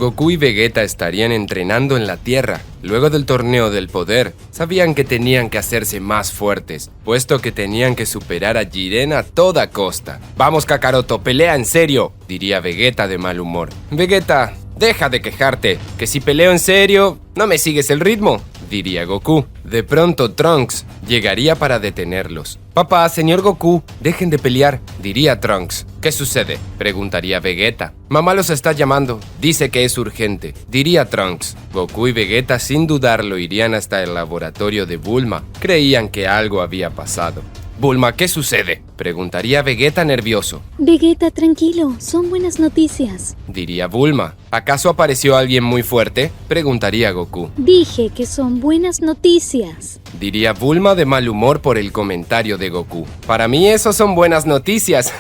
Goku y Vegeta estarían entrenando en la Tierra. Luego del torneo del poder, sabían que tenían que hacerse más fuertes, puesto que tenían que superar a Jiren a toda costa. «Vamos, Kakaroto, pelea en serio», diría Vegeta de mal humor. «Vegeta, deja de quejarte, que si peleo en serio, no me sigues el ritmo», diría Goku. De pronto Trunks llegaría para detenerlos. «Papá, señor Goku, dejen de pelear», diría Trunks. «¿Qué sucede?», preguntaría Vegeta. «Mamá los está llamando, dice que es urgente», diría Trunks. Goku y Vegeta sin dudarlo irían hasta el laboratorio de Bulma. Creían que algo había pasado. «Bulma, ¿qué sucede?», preguntaría Vegeta nervioso. Vegeta, tranquilo, son buenas noticias, diría Bulma. «¿Acaso apareció alguien muy fuerte?», preguntaría Goku. Dije que son buenas noticias, diría Bulma de mal humor por el comentario de Goku. «Para mí eso son buenas noticias»,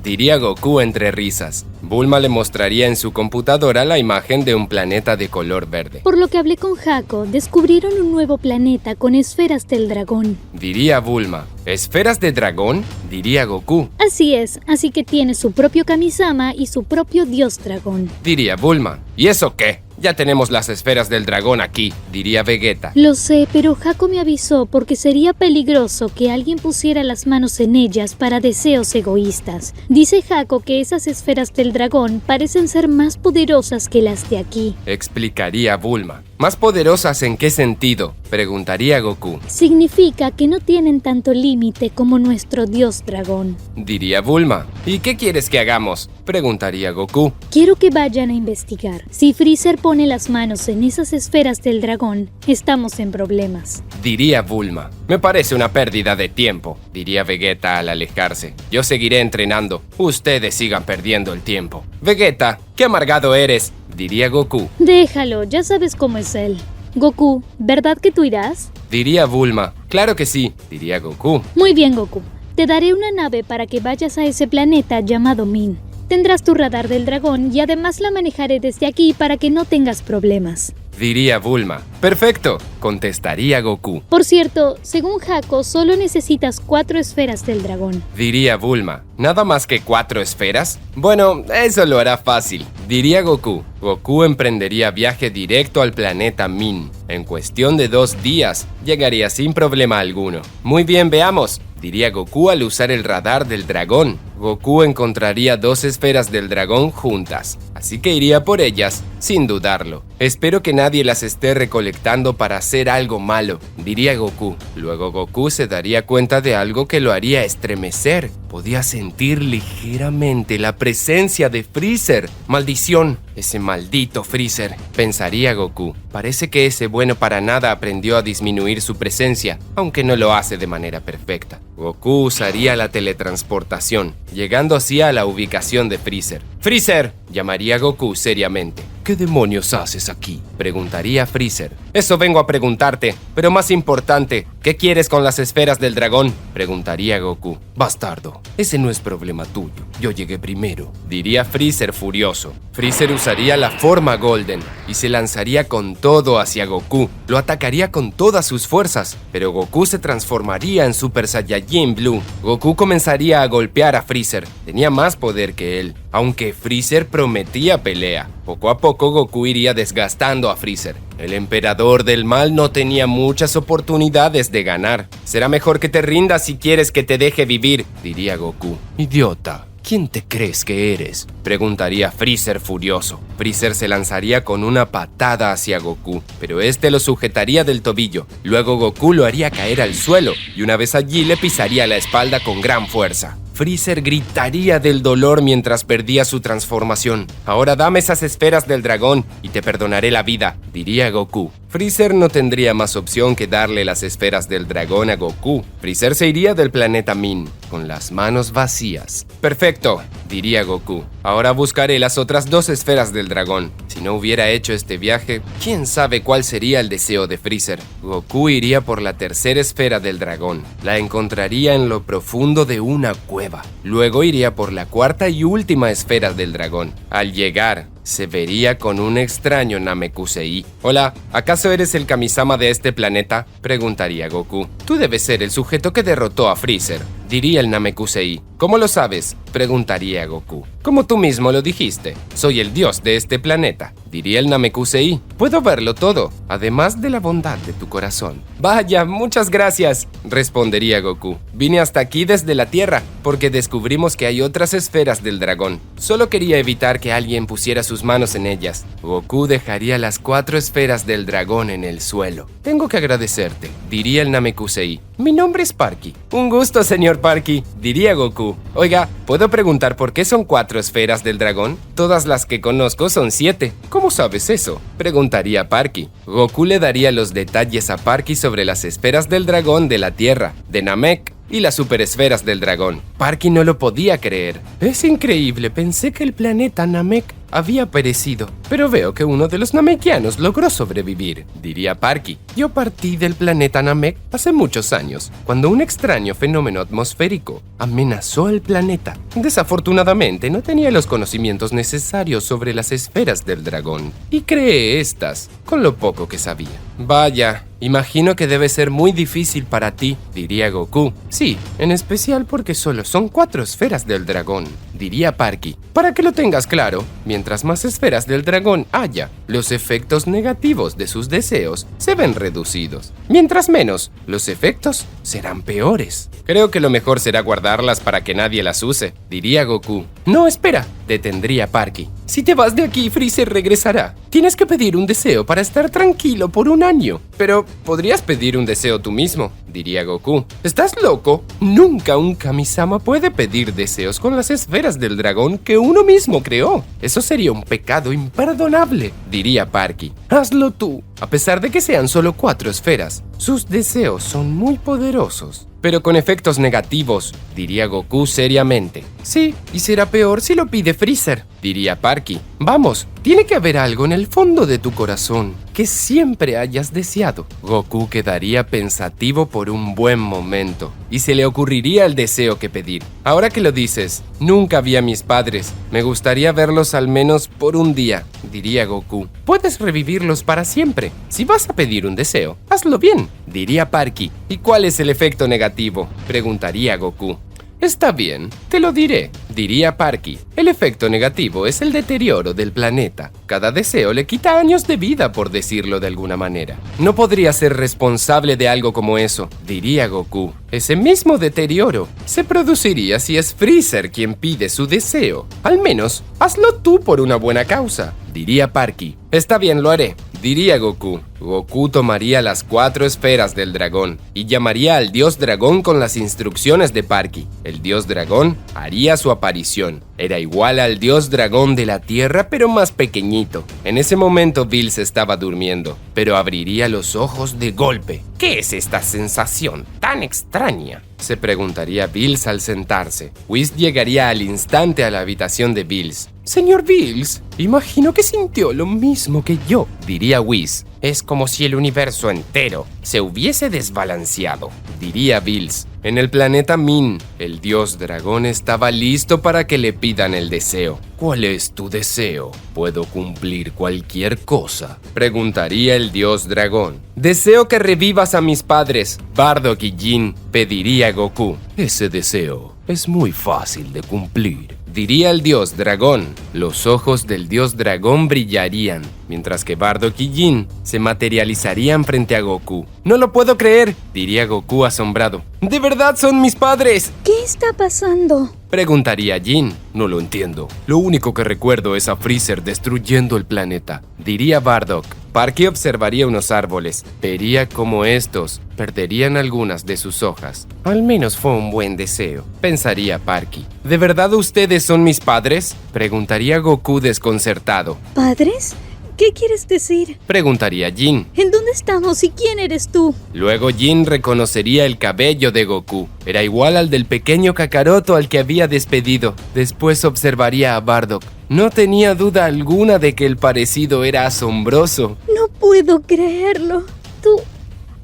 diría Goku entre risas. Bulma le mostraría en su computadora la imagen de un planeta de color verde. Por lo que hablé con Jaco, descubrieron un nuevo planeta con esferas del dragón, diría Bulma. «¿Esferas de dragón?», diría Goku. Así es, así que tiene su propio Kamisama y su propio dios dragón, diría Bulma. «¿Y eso qué? Ya tenemos las esferas del dragón aquí», diría Vegeta. Lo sé, pero Jaco me avisó porque sería peligroso que alguien pusiera las manos en ellas para deseos egoístas. Dice Jaco que esas esferas del dragón parecen ser más poderosas que las de aquí, explicaría Bulma. «¿Más poderosas en qué sentido?», preguntaría Goku. Significa que no tienen tanto límite como nuestro dios dragón, diría Bulma. «¿Y qué quieres que hagamos?», preguntaría Goku. Quiero que vayan a investigar. Si Freezer pone las manos en esas esferas del dragón, estamos en problemas, diría Bulma. «Me parece una pérdida de tiempo», diría Vegeta al alejarse. «Yo seguiré entrenando. Ustedes sigan perdiendo el tiempo». «Vegeta, qué amargado eres», diría Goku. Déjalo, ya sabes cómo es él. Goku, ¿verdad que tú irás? diría Bulma. «Claro que sí», diría Goku. Muy bien, Goku. Te daré una nave para que vayas a ese planeta llamado Min. Tendrás tu radar del dragón y además la manejaré desde aquí para que no tengas problemas, diría Bulma. «Perfecto», contestaría Goku. Por cierto, según Jaco, solo necesitas 4 esferas del dragón, diría Bulma. «¿Nada más que 4 esferas? Bueno, eso lo hará fácil», diría Goku. Goku emprendería viaje directo al planeta Min. En cuestión de 2 días, llegaría sin problema alguno. «Muy bien, veamos», diría Goku al usar el radar del dragón. Goku encontraría 2 esferas del dragón juntas, así que iría por ellas sin dudarlo. «Espero que nadie las esté recolectando para hacer algo malo», diría Goku. Luego Goku se daría cuenta de algo que lo haría estremecer. Podía sentir ligeramente la presencia de Freezer. «Maldición, ese maldito Freezer», pensaría Goku. Parece que ese bueno para nada aprendió a disminuir su presencia, aunque no lo hace de manera perfecta. Goku usaría la teletransportación, llegando así a la ubicación de Freezer. «¡Freezer!», llamaría Goku seriamente. «¿Qué demonios haces aquí?», preguntaría Freezer. «Eso vengo a preguntarte, pero más importante, ¿qué quieres con las esferas del dragón?», preguntaría Goku. «Bastardo, ese no es problema tuyo, yo llegué primero», diría Freezer furioso. Freezer usaría la forma Golden y se lanzaría con todo hacia Goku. Lo atacaría con todas sus fuerzas, pero Goku se transformaría en Super Saiyajin Blue. Goku comenzaría a golpear a Freezer. Tenía más poder que él, aunque Freezer prometía pelea. Poco a poco Goku iría desgastando a Freezer. El emperador del mal no tenía muchas oportunidades de ganar. «Será mejor que te rindas si quieres que te deje vivir», diría Goku. «Idiota, ¿quién te crees que eres?», preguntaría Freezer furioso. Freezer se lanzaría con una patada hacia Goku, pero este lo sujetaría del tobillo. Luego Goku lo haría caer al suelo y una vez allí le pisaría la espalda con gran fuerza. Freezer gritaría del dolor mientras perdía su transformación. «Ahora dame esas esferas del dragón y te perdonaré la vida», diría Goku. Freezer no tendría más opción que darle las esferas del dragón a Goku. Freezer se iría del planeta Min, con las manos vacías. «Perfecto», diría Goku. «Ahora buscaré las otras 2 esferas del dragón. Si no hubiera hecho este viaje, quién sabe cuál sería el deseo de Freezer». Goku iría por la 3ª esfera del dragón. La encontraría en lo profundo de una cueva. Luego iría por la 4ª y última esfera del dragón. Al llegar, se vería con un extraño Namekusei. «Hola, ¿acaso eres el Kamisama de este planeta?», preguntaría Goku. «Tú debes ser el sujeto que derrotó a Freezer», diría el Namekusei. ¿Cómo lo sabes?, preguntaría Goku. Como tú mismo lo dijiste, soy el dios de este planeta, diría el Namekusei. Puedo verlo todo, además de la bondad de tu corazón. Vaya, muchas gracias, respondería Goku. Vine hasta aquí desde la Tierra, porque descubrimos que hay otras esferas del dragón. Solo quería evitar que alguien pusiera sus manos en ellas. Goku dejaría las 4 esferas del dragón en el suelo. Tengo que agradecerte, diría el Namekusei. Mi nombre es Parky. Un gusto, señor Parky, diría Goku. Oiga, ¿puedo preguntar por qué son 4 esferas del dragón? Todas las que conozco son 7. ¿Cómo sabes eso?, preguntaría Parky. Goku le daría los detalles a Parky sobre las esferas del dragón de la Tierra, de Namek y las superesferas del dragón. Parky no lo podía creer. Es increíble, pensé que el planeta Namek había perecido, pero veo que uno de los namekianos logró sobrevivir, diría Parky. Yo partí del planeta Namek hace muchos años, cuando un extraño fenómeno atmosférico amenazó el planeta. Desafortunadamente no tenía los conocimientos necesarios sobre las esferas del dragón, y creé estas con lo poco que sabía. Vaya, imagino que debe ser muy difícil para ti, diría Goku. Sí, en especial porque solo son 4 esferas del dragón, diría Parky. Para que lo tengas claro, mientras más esferas del dragón haya, los efectos negativos de sus deseos se ven reducidos. Mientras menos, los efectos serán peores. Creo que lo mejor será guardarlas para que nadie las use, diría Goku. No, espera, detendría Parky. Si te vas de aquí, Freezer regresará. Tienes que pedir un deseo para estar tranquilo por un año. Pero podrías pedir un deseo tú mismo, diría Goku. ¿Estás loco? Nunca un Kami-sama puede pedir deseos con las esferas del dragón que uno mismo creó. Eso sería un pecado imperdonable, diría Parky. Hazlo tú. A pesar de que sean solo 4 esferas, sus deseos son muy poderosos, pero con efectos negativos, diría Goku seriamente. Sí, y será peor si lo pide Freezer, diría Parky. Vamos, tiene que haber algo en el fondo de tu corazón que siempre hayas deseado. Goku quedaría pensativo por un buen momento y se le ocurriría el deseo que pedir. Ahora que lo dices, nunca vi a mis padres. Me gustaría verlos al menos por un día, diría Goku. Puedes revivirlos para siempre. Si vas a pedir un deseo, hazlo bien, diría Parky. ¿Y cuál es el efecto negativo?, preguntaría Goku. Está bien, te lo diré, diría Parky. El efecto negativo es el deterioro del planeta. Cada deseo le quita años de vida, por decirlo de alguna manera. No podría ser responsable de algo como eso, diría Goku. Ese mismo deterioro se produciría si es Freezer quien pide su deseo. Al menos, hazlo tú por una buena causa, diría Parky. Está bien, lo haré, diría Goku. Goku tomaría las 4 esferas del dragón y llamaría al dios dragón con las instrucciones de Parky. El dios dragón haría su aparición. Era igual al dios dragón de la Tierra, pero más pequeñito. En ese momento Bills estaba durmiendo, pero abriría los ojos de golpe. ¿Qué es esta sensación tan extraña?, se preguntaría Bills al sentarse. Whis llegaría al instante a la habitación de Bills. Señor Bills, imagino que sintió lo mismo que yo, diría Whis. Es como si el universo entero se hubiese desbalanceado, diría Bills. En el planeta Min, el dios dragón estaba listo para que le pidan el deseo. ¿Cuál es tu deseo? ¿Puedo cumplir cualquier cosa?, preguntaría el dios dragón. Deseo que revivas a mis padres, Bardock y Jin, pediría Goku. Ese deseo es muy fácil de cumplir, diría el dios dragón. Los ojos del dios dragón brillarían, mientras que Bardock y Jin se materializarían frente a Goku. No lo puedo creer, diría Goku asombrado. ¿De verdad son mis padres? ¿Qué está pasando?, preguntaría Jin. No lo entiendo. Lo único que recuerdo es a Freezer destruyendo el planeta, diría Bardock. Parky observaría unos árboles. Vería cómo estos perderían algunas de sus hojas. Al menos fue un buen deseo, pensaría Parky. ¿De verdad ustedes son mis padres?, preguntaría Goku desconcertado. ¿Padres? ¿Qué quieres decir?, preguntaría Jin. ¿En dónde estamos y quién eres tú? Luego Jin reconocería el cabello de Goku. Era igual al del pequeño Kakaroto al que había despedido. Después observaría a Bardock. No tenía duda alguna de que el parecido era asombroso. No puedo creerlo. ¿Tú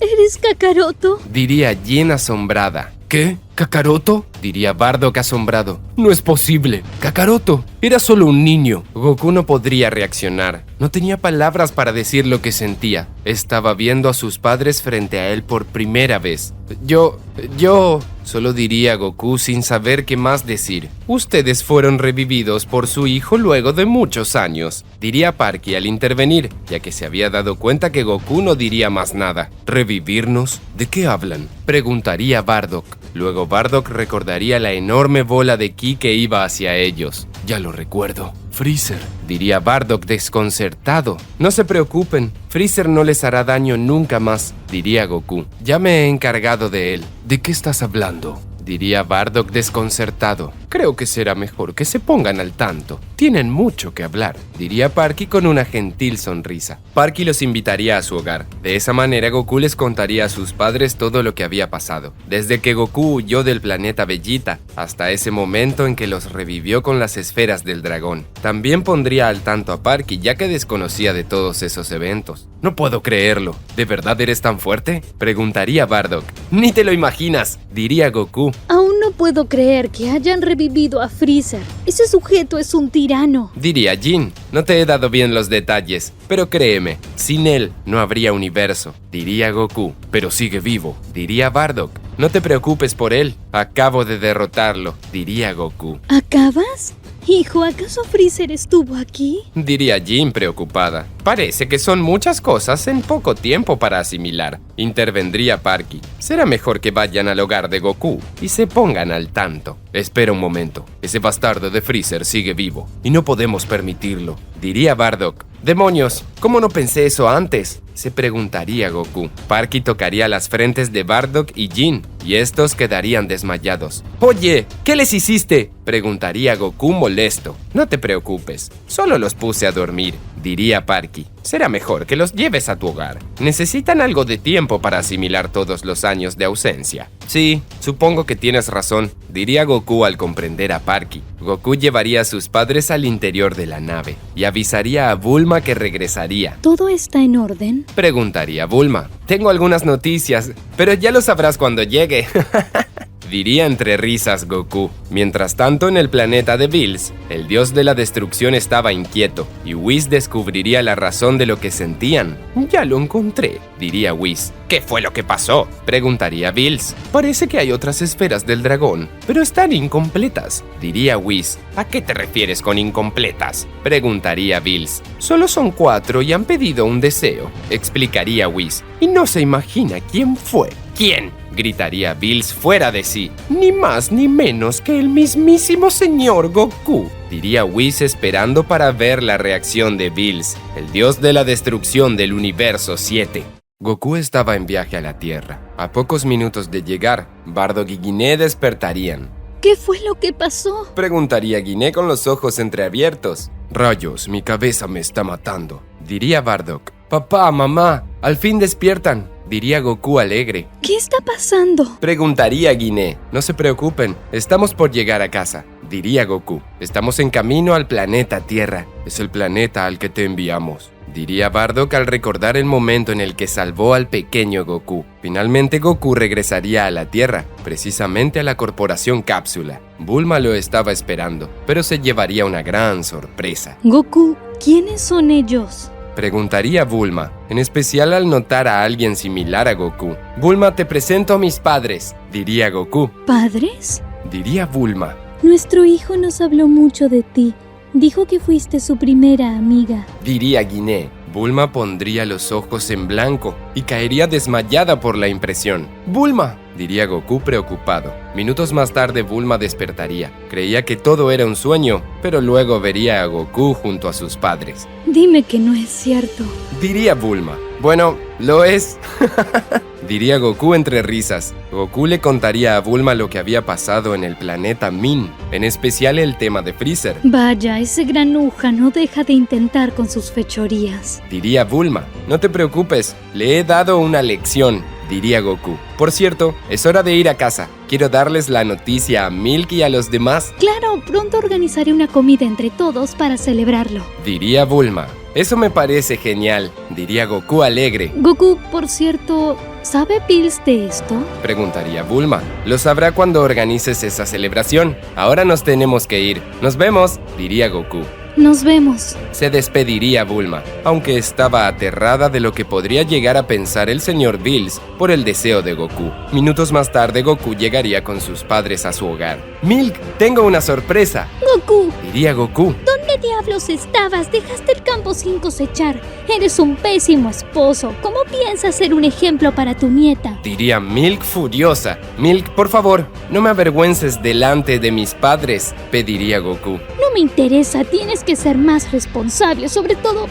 eres Kakaroto?, diría Jin asombrada. ¿Qué? ¿Kakaroto?, diría Bardock asombrado. No es posible. Kakaroto, era solo un niño. Goku no podría reaccionar. No tenía palabras para decir lo que sentía. Estaba viendo a sus padres frente a él por primera vez. Yo... Solo diría Goku sin saber qué más decir. Ustedes fueron revividos por su hijo luego de muchos años, diría Parky al intervenir, ya que se había dado cuenta que Goku no diría más nada. ¿Revivirnos? ¿De qué hablan?, preguntaría Bardock. Luego Bardock recordaría la enorme bola de ki que iba hacia ellos. Ya lo recuerdo. Freezer, diría Bardock desconcertado. No se preocupen, Freezer no les hará daño nunca más, diría Goku. Ya me he encargado de él. ¿De qué estás hablando?, diría Bardock desconcertado. Creo que será mejor que se pongan al tanto. Tienen mucho que hablar, diría Parky con una gentil sonrisa. Parky los invitaría a su hogar. De esa manera Goku les contaría a sus padres todo lo que había pasado, desde que Goku huyó del planeta Vegeta hasta ese momento en que los revivió con las esferas del dragón. También pondría al tanto a Parky, ya que desconocía de todos esos eventos. No puedo creerlo. ¿De verdad eres tan fuerte?, preguntaría Bardock. Ni te lo imaginas, diría Goku. Aún no puedo creer que hayan revivido a Freezer. Ese sujeto es un tirano, diría Jin. No te he dado bien los detalles, pero créeme, sin él no habría universo, diría Goku. Pero sigue vivo, diría Bardock. No te preocupes por él, acabo de derrotarlo, diría Goku. ¿Acabas? Hijo, ¿acaso Freezer estuvo aquí?, diría Jin preocupada. Parece que son muchas cosas en poco tiempo para asimilar, intervendría Parky. Será mejor que vayan al hogar de Goku y se pongan al tanto. Espera un momento, ese bastardo de Freezer sigue vivo y no podemos permitirlo, diría Bardock. ¡Demonios! ¿Cómo no pensé eso antes?, se preguntaría Goku. Parky tocaría las frentes de Bardock y Jin, y estos quedarían desmayados. «Oye, ¿qué les hiciste?», preguntaría Goku molesto. «No te preocupes, solo los puse a dormir», diría Parky. «Será mejor que los lleves a tu hogar. Necesitan algo de tiempo para asimilar todos los años de ausencia». «Sí, supongo que tienes razón», diría Goku al comprender a Parky. Goku llevaría a sus padres al interior de la nave y avisaría a Bulma que regresaría. ¿Todo está en orden?, preguntaría Bulma. «Tengo algunas noticias, pero ya lo sabrás cuando llegue», diría entre risas Goku. Mientras tanto, en el planeta de Bills, el dios de la destrucción estaba inquieto, y Whis descubriría la razón de lo que sentían. «Ya lo encontré», diría Whis. «¿Qué fue lo que pasó?», preguntaría Bills. «Parece que hay otras esferas del dragón, pero están incompletas», diría Whis. «¿A qué te refieres con incompletas?», preguntaría Bills. «Solo son 4 y han pedido un deseo», explicaría Whis. «Y no se imagina quién fue». «¿Quién?», gritaría Bills fuera de sí. «Ni más ni menos que el mismísimo señor Goku», diría Whis esperando para ver la reacción de Bills, el dios de la destrucción del universo 7. Goku estaba en viaje a la Tierra. A pocos minutos de llegar, Bardock y Guiné despertarían. ¿Qué fue lo que pasó?, preguntaría Guiné con los ojos entreabiertos. «Rayos, mi cabeza me está matando», diría Bardock. «Papá, mamá, al fin despiertan», diría Goku alegre. ¿Qué está pasando?, preguntaría Guiné. «No se preocupen, estamos por llegar a casa», diría Goku. «Estamos en camino al planeta Tierra. Es el planeta al que te enviamos», diría Bardock al recordar el momento en el que salvó al pequeño Goku. Finalmente Goku regresaría a la Tierra, precisamente a la Corporación Cápsula. Bulma lo estaba esperando, pero se llevaría una gran sorpresa. Goku, ¿quiénes son ellos?, preguntaría Bulma, en especial al notar a alguien similar a Goku. «Bulma, te presento a mis padres», diría Goku. ¿Padres?, diría Bulma. «Nuestro hijo nos habló mucho de ti. Dijo que fuiste su primera amiga», diría Guiné. Bulma pondría los ojos en blanco y caería desmayada por la impresión. «Bulma», diría Goku preocupado. Minutos más tarde Bulma despertaría. Creía que todo era un sueño, pero luego vería a Goku junto a sus padres. «Dime que no es cierto», diría Bulma. «Bueno, lo es», diría Goku entre risas. Goku le contaría a Bulma lo que había pasado en el planeta Min, en especial el tema de Freezer. «Vaya, ese granuja no deja de intentar con sus fechorías», diría Bulma. «No te preocupes, le he dado una lección», diría Goku. «Por cierto, es hora de ir a casa. Quiero darles la noticia a Milk y a los demás». «Claro, pronto organizaré una comida entre todos para celebrarlo», diría Bulma. «Eso me parece genial», diría Goku alegre. «Goku, por cierto, ¿Sabe Bills de esto? Preguntaría Bulma. Lo sabrá cuando organices esa celebración. Ahora nos tenemos que ir. Nos vemos, diría Goku. Nos vemos. Se despediría Bulma, aunque estaba aterrada de lo que podría llegar a pensar el señor Bills por el deseo de Goku. Minutos más tarde, Goku llegaría con sus padres a su hogar. «Milk, tengo una sorpresa», Goku, diría Goku. ¿dónde diablos estabas? Dejaste el campo sin cosechar. Eres un pésimo esposo. ¿Cómo piensas ser un ejemplo para tu nieta? Diría Milk furiosa. «Milk, por favor, no me avergüences delante de mis padres», pediría Goku. No me interesa, tienes que ser más responsable, sobre todo...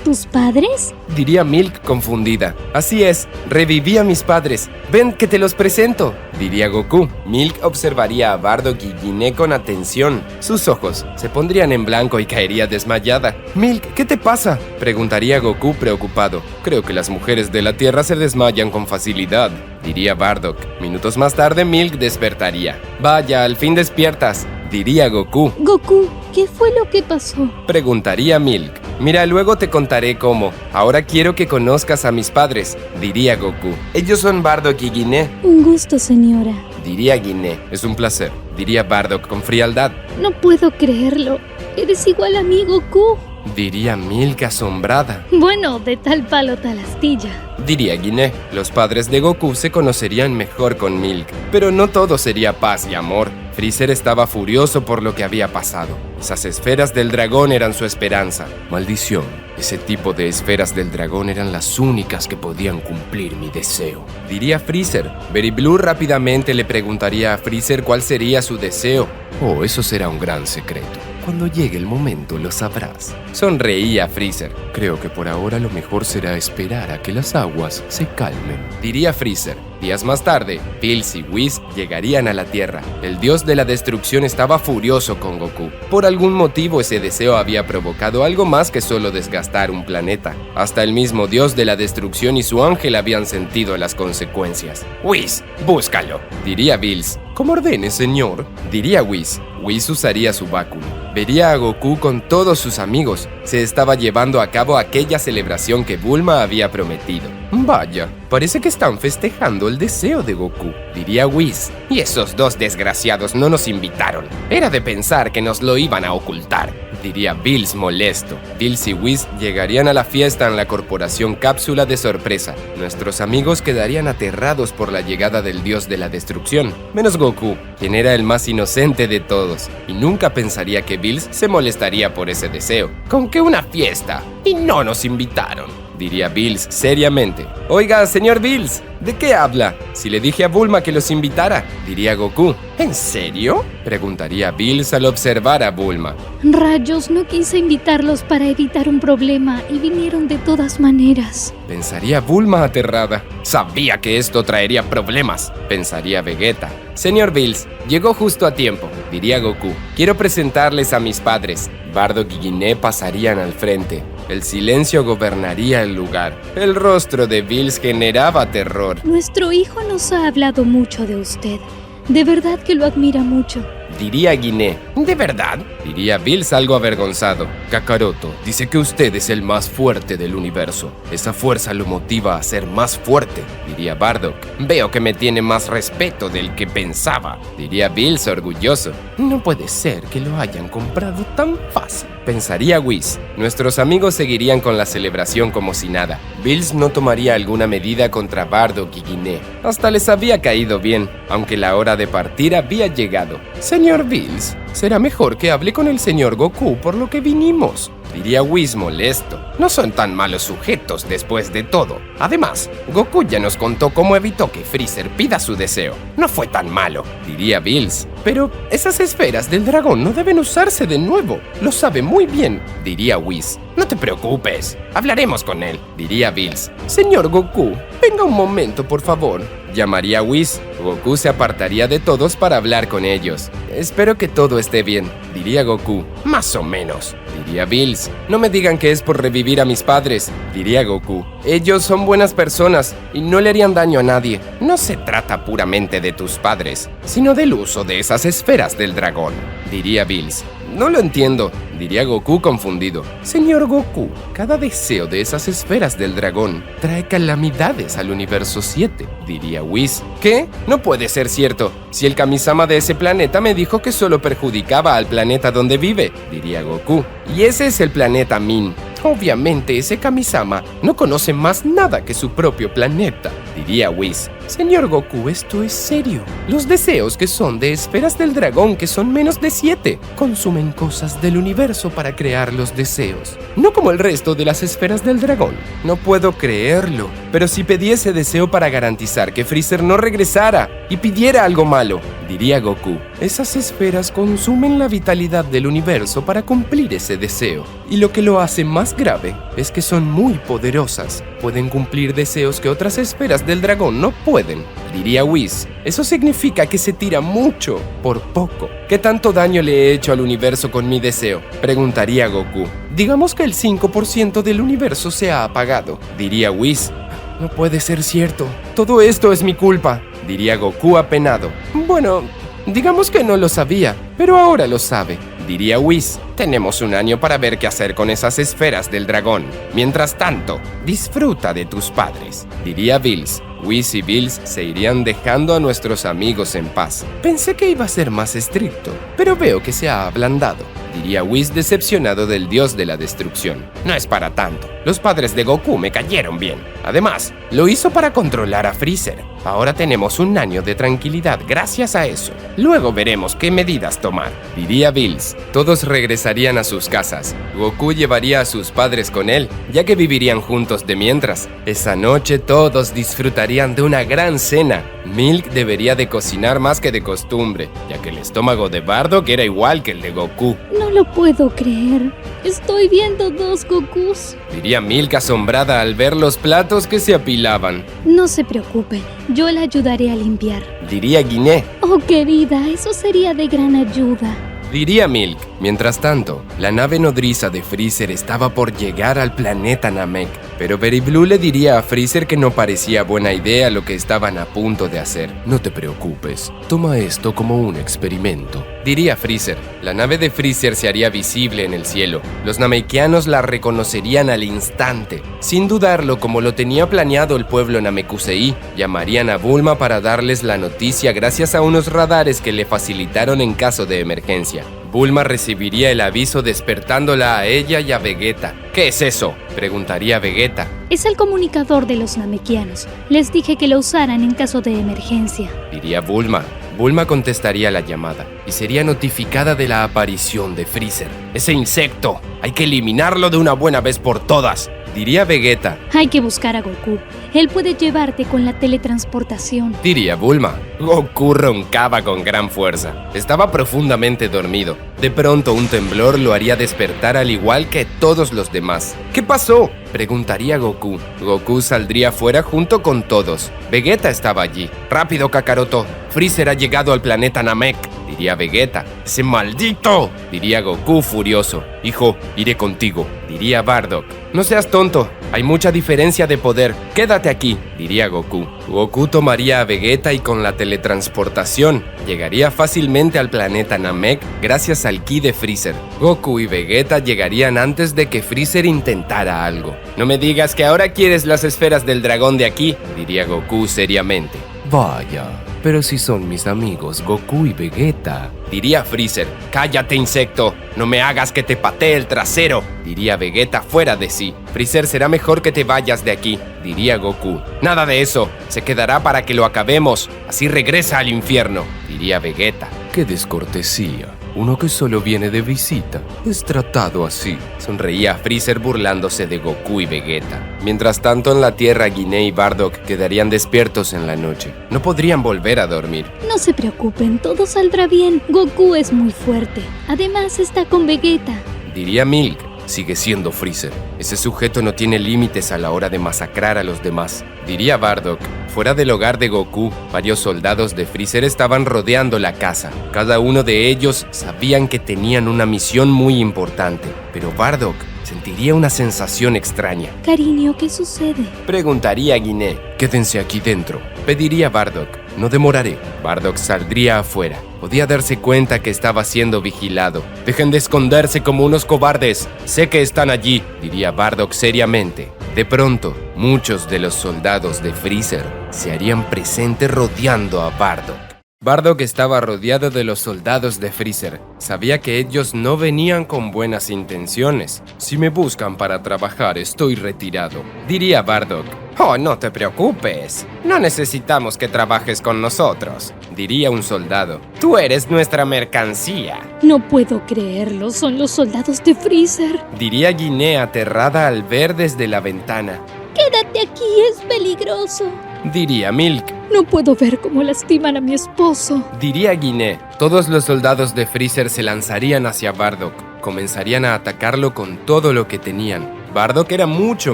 ¿Tus padres? Diría Milk confundida. «Así es, reviví a mis padres. Ven que te los presento», diría Goku. Milk observaría a Bardock y Guiné con atención. Sus ojos se pondrían en blanco y caería desmayada. «Milk, ¿qué te pasa?», preguntaría Goku preocupado. «Creo que las mujeres de la Tierra se desmayan con facilidad», diría Bardock. Minutos más tarde, Milk despertaría. «Vaya, al fin despiertas», diría Goku. Goku, ¿qué fue lo que pasó? Preguntaría Milk. «Mira, luego te contaré cómo. Ahora quiero que conozcas a mis padres», diría Goku. «Ellos son Bardock y Guiné», Un gusto, señora. diría Guiné. «Es un placer», diría Bardock con frialdad. No puedo creerlo. Eres igual a mí, Goku. Diría Milk asombrada. Bueno, de tal palo tal astilla. Diría Guiné. Los padres de Goku se conocerían mejor con Milk, pero no todo sería paz y amor. Freezer estaba furioso por lo que había pasado. Esas esferas del dragón eran su esperanza. Maldición. Ese tipo de esferas del dragón eran las únicas que podían cumplir mi deseo, diría Freezer. Berry Blue rápidamente le preguntaría a Freezer cuál sería su deseo. Oh, eso será un gran secreto. Cuando llegue el momento lo sabrás. Sonreía Freezer. Creo que por ahora lo mejor será esperar a que las aguas se calmen, diría Freezer. Días más tarde, Bills y Whis llegarían a la Tierra. El dios de la destrucción estaba furioso con Goku. Por algún motivo ese deseo había provocado algo más que solo desgastar un planeta. Hasta el mismo dios de la destrucción y su ángel habían sentido las consecuencias. «Whis, búscalo», diría Bills. «Como ordene, señor», diría Whis. Whis usaría su báculo. Vería a Goku con todos sus amigos. Se estaba llevando a cabo aquella celebración que Bulma había prometido. «Vaya, parece que están festejando el deseo de Goku», diría Whis. «Y esos dos desgraciados no nos invitaron. Era de pensar que nos lo iban a ocultar», diría Bills molesto. Bills y Whis llegarían a la fiesta en la corporación Cápsula de sorpresa. Nuestros amigos quedarían aterrados por la llegada del dios de la destrucción, menos Goku, quien era el más inocente de todos, y nunca pensaría que Bills se molestaría por ese deseo. «¿Con qué una fiesta? Y no nos invitaron», diría Bills seriamente. «Oiga, señor Bills, ¿de qué habla? Si le dije a Bulma que los invitara», diría Goku. «¿En serio?», preguntaría Bills al observar a Bulma. Rayos, no quise invitarlos para evitar un problema y vinieron de todas maneras. Pensaría Bulma aterrada. «Sabía que esto traería problemas», pensaría Vegeta. «Señor Bills, llegó justo a tiempo», diría Goku. «Quiero presentarles a mis padres». Bardock y Guiné pasarían al frente. El silencio gobernaría el lugar. El rostro de Bills generaba terror. Nuestro hijo nos ha hablado mucho de usted. De verdad que lo admira mucho. Diría Guiné. ¿De verdad?, diría Bills algo avergonzado. «Kakaroto dice que usted es el más fuerte del universo. Esa fuerza lo motiva a ser más fuerte», diría Bardock. «Veo que me tiene más respeto del que pensaba», diría Bills orgulloso. «No puede ser que lo hayan comprado tan fácil», pensaría Whis. Nuestros amigos seguirían con la celebración como si nada. Bills no tomaría alguna medida contra Bardock y Guiné. Hasta les había caído bien, aunque la hora de partir había llegado. «Señor Bills, será mejor que hable con el señor Goku por lo que vinimos», diría Whis molesto. «No son tan malos sujetos después de todo. Además, Goku ya nos contó cómo evitó que Freezer pida su deseo. No fue tan malo», diría Bills. «Pero esas esferas del dragón no deben usarse de nuevo. Lo sabe muy bien», diría Whis. «No te preocupes, hablaremos con él», diría Bills. «Señor Goku, venga un momento, por favor», llamaría Whis. Goku se apartaría de todos para hablar con ellos. «Espero que todo esté bien», diría Goku. «Más o menos», diría Bills. «No me digan que es por revivir a mis padres», diría Goku. «Ellos son buenas personas y no le harían daño a nadie. No se trata puramente de tus padres, sino del uso de esas esferas del dragón», diría Bills. no lo entiendo, diría Goku confundido. Señor Goku, cada deseo de esas esferas del dragón trae calamidades al universo 7, diría Whis. ¿Qué? No puede ser cierto. Si el Kamisama de ese planeta me dijo que solo perjudicaba al planeta donde vive, diría Goku. Y ese es el planeta Min. Obviamente ese Kamisama no conoce más nada que su propio planeta, diría Whis. Señor Goku, esto es serio. Los deseos que son de esferas del dragón, que son menos de 7, consumen cosas del universo para crear los deseos. No como el resto de las esferas del dragón. No puedo creerlo. Pero si pedí ese deseo para garantizar que Freezer no regresara y pidiera algo malo, diría Goku. Esas esferas consumen la vitalidad del universo para cumplir ese deseo. Y lo que lo hace más grave es que son muy poderosas. Pueden cumplir deseos que otras esferas del dragón no pueden, diría Whis. Eso significa que se tira mucho por poco. ¿Qué tanto daño le he hecho al universo con mi deseo?, preguntaría Goku. Digamos que el 5% del universo se ha apagado, diría Whis. No puede ser cierto. Todo esto es mi culpa, diría Goku apenado. Bueno, digamos que no lo sabía, pero ahora lo sabe, diría Whis. Tenemos un año para ver qué hacer con esas esferas del dragón. Mientras tanto, disfruta de tus padres, diría Bills. Whis y Bills se irían dejando a nuestros amigos en paz. Pensé que iba a ser más estricto, pero veo que se ha ablandado, diría Whis decepcionado del dios de la destrucción. No es para tanto. Los padres de Goku me cayeron bien. Además, lo hizo para controlar a Freezer. Ahora tenemos un año de tranquilidad gracias a eso. Luego veremos qué medidas tomar, diría Bills. Todos regresarían a sus casas. Goku llevaría a sus padres con él, ya que vivirían juntos de mientras. Esa noche todos disfrutarían de una gran cena. Milk debería de cocinar más que de costumbre, ya que el estómago de Bardock era igual que el de Goku. No lo puedo creer. Estoy viendo dos Gokus, diría Milk asombrada al ver los platos que se apilaban. No se preocupen, yo la ayudaré a limpiar, diría Guiné. Oh, querida, eso sería de gran ayuda, diría Milk. Mientras tanto, la nave nodriza de Freezer estaba por llegar al planeta Namek, pero Berry Blue le diría a Freezer que no parecía buena idea lo que estaban a punto de hacer. No te preocupes, toma esto como un experimento, diría Freezer. La nave de Freezer se haría visible en el cielo. Los namekianos la reconocerían al instante. Sin dudarlo, como lo tenía planeado el pueblo Namekusei, llamarían a Bulma para darles la noticia gracias a unos radares que le facilitaron en caso de emergencia. Bulma recibiría el aviso despertándola a ella y a Vegeta. ¿Qué es eso?, preguntaría Vegeta. Es el comunicador de los namekianos. Les dije que lo usaran en caso de emergencia, diría Bulma. Bulma contestaría la llamada y sería notificada de la aparición de Freezer. ¡Ese insecto! ¡Hay que eliminarlo de una buena vez por todas!, diría Vegeta. Hay que buscar a Goku. Él puede llevarte con la teletransportación, diría Bulma. Goku roncaba con gran fuerza. Estaba profundamente dormido. De pronto un temblor lo haría despertar al igual que todos los demás. ¿Qué pasó?, preguntaría Goku. Goku saldría fuera junto con todos. Vegeta estaba allí. ¡Rápido, Kakaroto! Freezer ha llegado al planeta Namek, diría Vegeta. ¡Ese maldito!, diría Goku furioso. Hijo, iré contigo, diría Bardock. No seas tonto, hay mucha diferencia de poder. Quédate aquí, diría Goku. Goku tomaría a Vegeta y con la teletransportación llegaría fácilmente al planeta Namek gracias al ki de Freezer. Goku y Vegeta llegarían antes de que Freezer intentara algo. No me digas que ahora quieres las esferas del dragón de aquí, diría Goku seriamente. Vaya, pero si son mis amigos Goku y Vegeta, diría Freezer. Cállate, insecto, no me hagas que te patee el trasero, diría Vegeta fuera de sí. Freezer, será mejor que te vayas de aquí, diría Goku. Nada de eso, se quedará para que lo acabemos, así regresa al infierno, diría Vegeta. ¡Qué descortesía! Uno que solo viene de visita es tratado así, sonreía Freezer burlándose de Goku y Vegeta. Mientras tanto, en la Tierra, Guiné y Bardock quedarían despiertos en la noche. No podrían volver a dormir. No se preocupen, todo saldrá bien. Goku es muy fuerte. Además, está con Vegeta, diría Milk. Sigue siendo Freezer. Ese sujeto no tiene límites a la hora de masacrar a los demás, diría Bardock. Fuera del hogar de Goku, varios soldados de Freezer estaban rodeando la casa. Cada uno de ellos sabían que tenían una misión muy importante, pero Bardock Sentiría una sensación extraña. Cariño, ¿qué sucede? Preguntaría a Guiné. Quédense aquí dentro. Pediría Bardock. No demoraré. Bardock saldría afuera. Podía darse cuenta que estaba siendo vigilado. Dejen de esconderse como unos cobardes. Sé que están allí, diría Bardock seriamente. De pronto, muchos de los soldados de Freezer se harían presentes rodeando a Bardock. Bardock estaba rodeado de los soldados de Freezer. Sabía que ellos no venían con buenas intenciones. Si me buscan para trabajar, estoy retirado, diría Bardock. Oh, no te preocupes. No necesitamos que trabajes con nosotros, diría un soldado. Tú eres nuestra mercancía. No puedo creerlo, son los soldados de Freezer. Diría Guiné aterrada al ver desde la ventana. Quédate aquí, es peligroso. Diría Milk. No puedo ver cómo lastiman a mi esposo. Diría Guiné. Todos los soldados de Freezer se lanzarían hacia Bardock. Comenzarían a atacarlo con todo lo que tenían. Bardock era mucho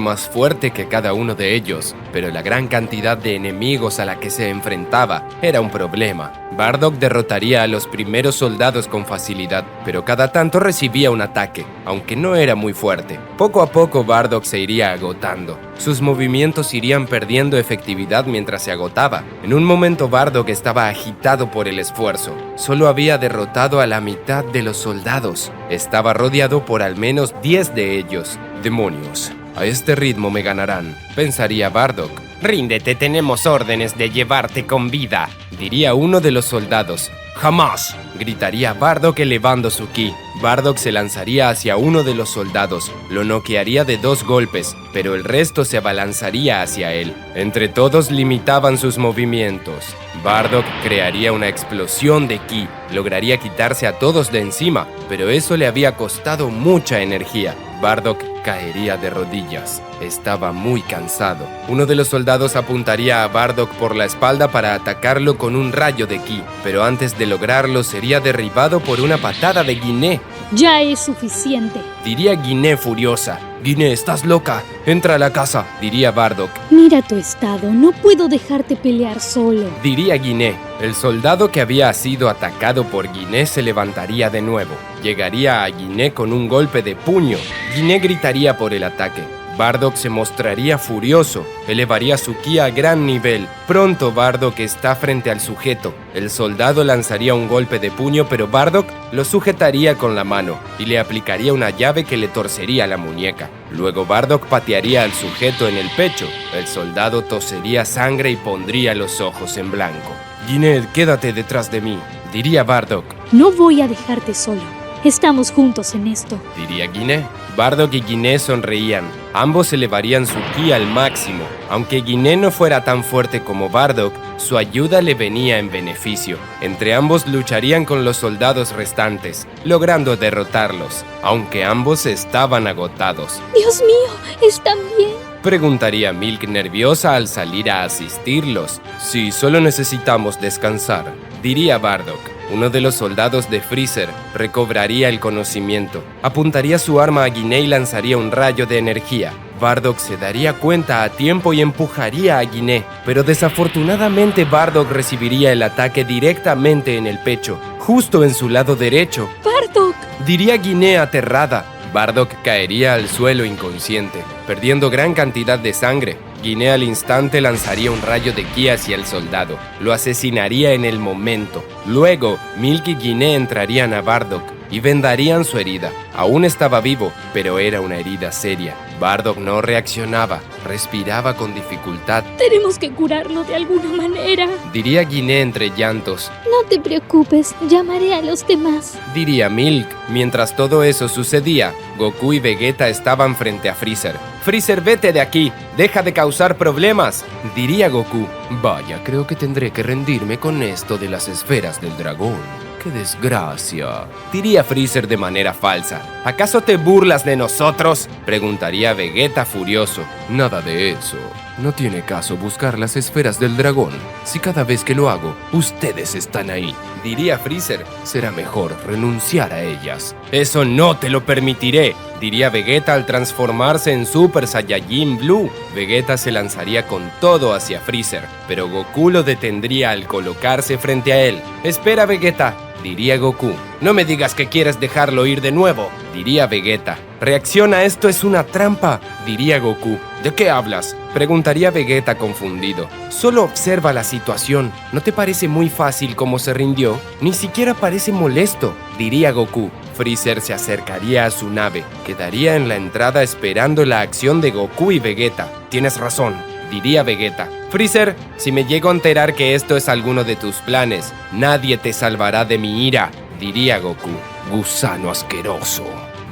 más fuerte que cada uno de ellos, pero la gran cantidad de enemigos a la que se enfrentaba era un problema. Bardock derrotaría a los primeros soldados con facilidad, pero cada tanto recibía un ataque, aunque no era muy fuerte. Poco a poco Bardock se iría agotando. Sus movimientos irían perdiendo efectividad mientras se agotaba. En un momento Bardock estaba agitado por el esfuerzo. Solo había derrotado a la mitad de los soldados. Estaba rodeado por al menos 10 de ellos. Demonios, a este ritmo me ganarán, pensaría Bardock. Ríndete, tenemos órdenes de llevarte con vida, diría uno de los soldados. ¡Jamás!, gritaría Bardock elevando su ki. Bardock se lanzaría hacia uno de los soldados, lo noquearía de 2 golpes, pero el resto se abalanzaría hacia él. Entre todos limitaban sus movimientos. Bardock crearía una explosión de ki, lograría quitarse a todos de encima, pero eso le había costado mucha energía. Bardock caería de rodillas. Estaba muy cansado. Uno de los soldados apuntaría a Bardock por la espalda para atacarlo con un rayo de ki, pero antes de lograrlo sería derribado por una patada de Guiné. Ya es suficiente, diría Guiné furiosa. Guiné, estás loca. Entra a la casa, diría Bardock. Mira tu estado, no puedo dejarte pelear solo, diría Guiné. El soldado que había sido atacado por Guiné se levantaría de nuevo. Llegaría a Guiné con un golpe de puño. Guiné gritaría por el ataque. Bardock se mostraría furioso, elevaría su ki a gran nivel. Pronto Bardock está frente al sujeto. El soldado lanzaría un golpe de puño, pero Bardock lo sujetaría con la mano y le aplicaría una llave que le torcería la muñeca. Luego Bardock patearía al sujeto en el pecho. El soldado tosería sangre y pondría los ojos en blanco. Guiné, quédate detrás de mí, diría Bardock. No voy a dejarte solo. Estamos juntos en esto, diría Guiné. Bardock y Guiné sonreían. Ambos elevarían su ki al máximo. Aunque Guiné no fuera tan fuerte como Bardock, su ayuda le venía en beneficio. Entre ambos lucharían con los soldados restantes, logrando derrotarlos, aunque ambos estaban agotados. Dios mío, ¿están bien? Preguntaría Milk nerviosa al salir a asistirlos. Sí, solo necesitamos descansar, diría Bardock. Uno de los soldados de Freezer recobraría el conocimiento. Apuntaría su arma a Guiné y lanzaría un rayo de energía. Bardock se daría cuenta a tiempo y empujaría a Guiné, pero desafortunadamente Bardock recibiría el ataque directamente en el pecho, justo en su lado derecho. ¡Bardock!, diría Guiné aterrada. Bardock caería al suelo inconsciente, perdiendo gran cantidad de sangre. Guiné al instante lanzaría un rayo de ki hacia el soldado. Lo asesinaría en el momento. Luego, Milk y Guiné entrarían a Bardock y vendarían su herida. Aún estaba vivo, pero era una herida seria. Bardock no reaccionaba, respiraba con dificultad. Tenemos que curarlo de alguna manera, diría Guiné entre llantos. No te preocupes, llamaré a los demás, diría Milk. Mientras todo eso sucedía, Goku y Vegeta estaban frente a Freezer. Freezer, vete de aquí, deja de causar problemas, diría Goku. Vaya, creo que tendré que rendirme con esto de las esferas del dragón. ¡Qué desgracia!, diría Freezer de manera falsa. ¿Acaso te burlas de nosotros?, preguntaría Vegeta furioso. Nada de eso. No tiene caso buscar las esferas del dragón. Si cada vez que lo hago, ustedes están ahí, diría Freezer. Será mejor renunciar a ellas. Eso no te lo permitiré, diría Vegeta al transformarse en Super Saiyajin Blue. Vegeta se lanzaría con todo hacia Freezer, pero Goku lo detendría al colocarse frente a él. Espera, Vegeta, diría Goku. No me digas que quieres dejarlo ir de nuevo, diría Vegeta. Reacciona, esto es una trampa, diría Goku. ¿De qué hablas? Preguntaría Vegeta confundido. Solo observa la situación. ¿No te parece muy fácil cómo se rindió? Ni siquiera parece molesto, diría Goku. Freezer se acercaría a su nave. Quedaría en la entrada esperando la acción de Goku y Vegeta. Tienes razón, diría Vegeta. Freezer, si me llego a enterar que esto es alguno de tus planes, nadie te salvará de mi ira, diría Goku. Gusano asqueroso,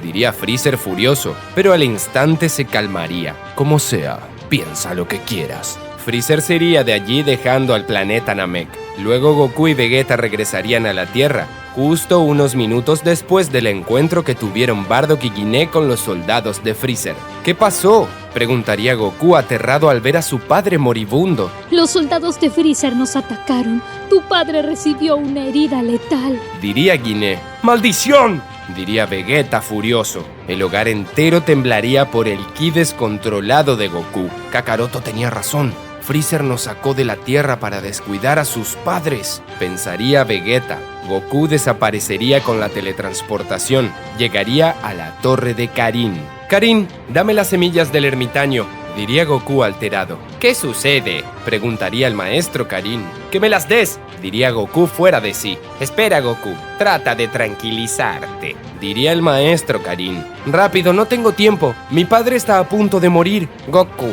diría Freezer furioso, pero al instante se calmaría. Como sea, piensa lo que quieras. Freezer se iría de allí dejando al planeta Namek. Luego Goku y Vegeta regresarían a la Tierra, justo unos minutos después del encuentro que tuvieron Bardock y Guiné con los soldados de Freezer. ¿Qué pasó?, preguntaría Goku aterrado al ver a su padre moribundo. Los soldados de Freezer nos atacaron. Tu padre recibió una herida letal, diría Guiné. ¡Maldición!, diría Vegeta furioso. El hogar entero temblaría por el ki descontrolado de Goku. Kakaroto tenía razón. Freezer nos sacó de la Tierra para descuidar a sus padres, pensaría Vegeta. Goku desaparecería con la teletransportación. Llegaría a la torre de Karin. Karin, dame las semillas del ermitaño, diría Goku alterado. ¿Qué sucede?, preguntaría el maestro Karin. ¡Que me las des!, diría Goku fuera de sí. Espera, Goku, trata de tranquilizarte, diría el maestro Karin. Rápido, no tengo tiempo. Mi padre está a punto de morir. Goku,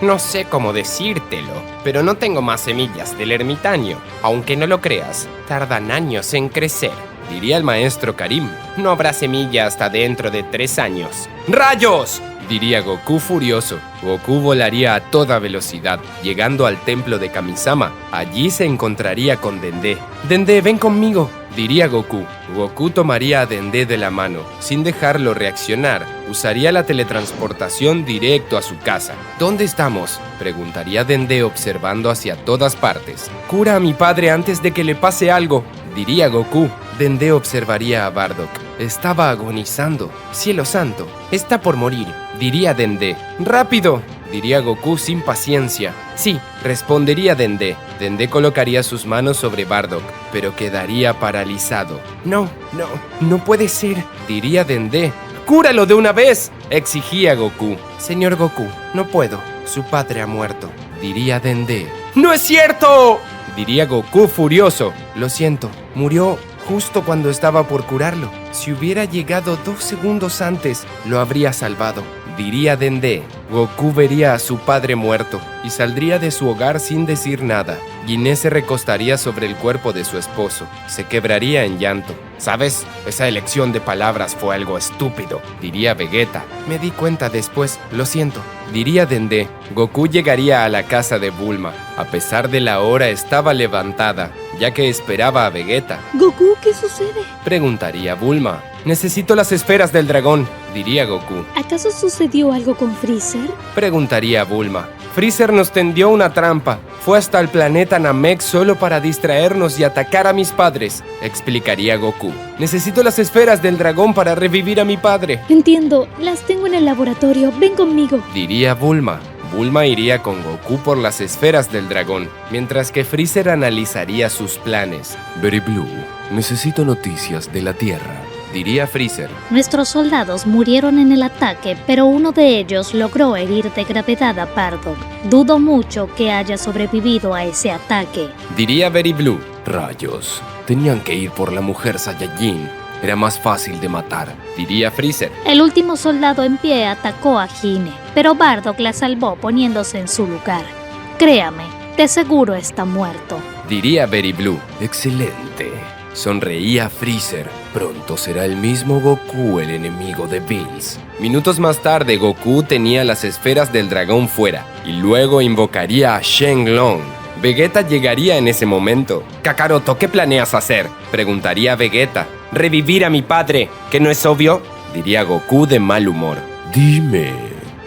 no sé cómo decírtelo, pero no tengo más semillas del ermitaño. Aunque no lo creas, tardan años en crecer, diría el maestro Karim. No habrá semilla hasta dentro de 3 años. ¡Rayos!, diría Goku furioso. Goku volaría a toda velocidad, llegando al templo de Kamisama. Allí se encontraría con Dende. «Dende, ven conmigo», diría Goku. Goku tomaría a Dende de la mano. Sin dejarlo reaccionar, usaría la teletransportación directo a su casa. «¿Dónde estamos?», preguntaría Dende observando hacia todas partes. «Cura a mi padre antes de que le pase algo», diría Goku. Dende observaría a Bardock. Estaba agonizando. «Cielo santo, está por morir», diría Dende. «¡Rápido!», diría Goku sin paciencia. «Sí», respondería Dende. Dende colocaría sus manos sobre Bardock, pero quedaría paralizado. No puede ser», diría Dende. «¡Cúralo de una vez!», exigía Goku. «Señor Goku, no puedo. Su padre ha muerto», diría Dende. «¡No es cierto!», diría Goku furioso. «Lo siento, murió justo cuando estaba por curarlo. Si hubiera llegado 2 segundos antes, lo habría salvado», diría Dende. Goku vería a su padre muerto y saldría de su hogar sin decir nada. Guiné se recostaría sobre el cuerpo de su esposo. Se quebraría en llanto. «¿Sabes? Esa elección de palabras fue algo estúpido», diría Vegeta. «Me di cuenta después, lo siento», diría Dende. Goku llegaría a la casa de Bulma. A pesar de la hora, estaba levantada, ya que esperaba a Vegeta. «Goku, ¿qué sucede?», preguntaría Bulma. «Necesito las esferas del dragón», diría Goku. «¿Acaso sucedió algo con Freezer?», preguntaría Bulma. «Freezer nos tendió una trampa. Fue hasta el planeta Namek solo para distraernos y atacar a mis padres», explicaría Goku. «Necesito las esferas del dragón para revivir a mi padre». «Entiendo, las tengo en el laboratorio, ven conmigo», diría Bulma. Bulma iría con Goku por las esferas del dragón, mientras que Freezer analizaría sus planes. «Very Blue, necesito noticias de la Tierra», diría Freezer. «Nuestros soldados murieron en el ataque, pero uno de ellos logró herir de gravedad a Bardock. Dudo mucho que haya sobrevivido a ese ataque», diría Very Blue. «Rayos, tenían que ir por la mujer Saiyajin. Era más fácil de matar», diría Freezer. «El último soldado en pie atacó a Hine, pero Bardock la salvó poniéndose en su lugar. Créame, de seguro está muerto», diría Very Blue. «Excelente», sonreía Freezer. «Pronto será el mismo Goku el enemigo de Bills». Minutos más tarde, Goku tenía las esferas del dragón fuera y luego invocaría a Shenlong. Vegeta llegaría en ese momento. «Kakaroto, ¿qué planeas hacer?», preguntaría Vegeta. «Revivir a mi padre, ¿que no es obvio?», diría Goku de mal humor. «Dime,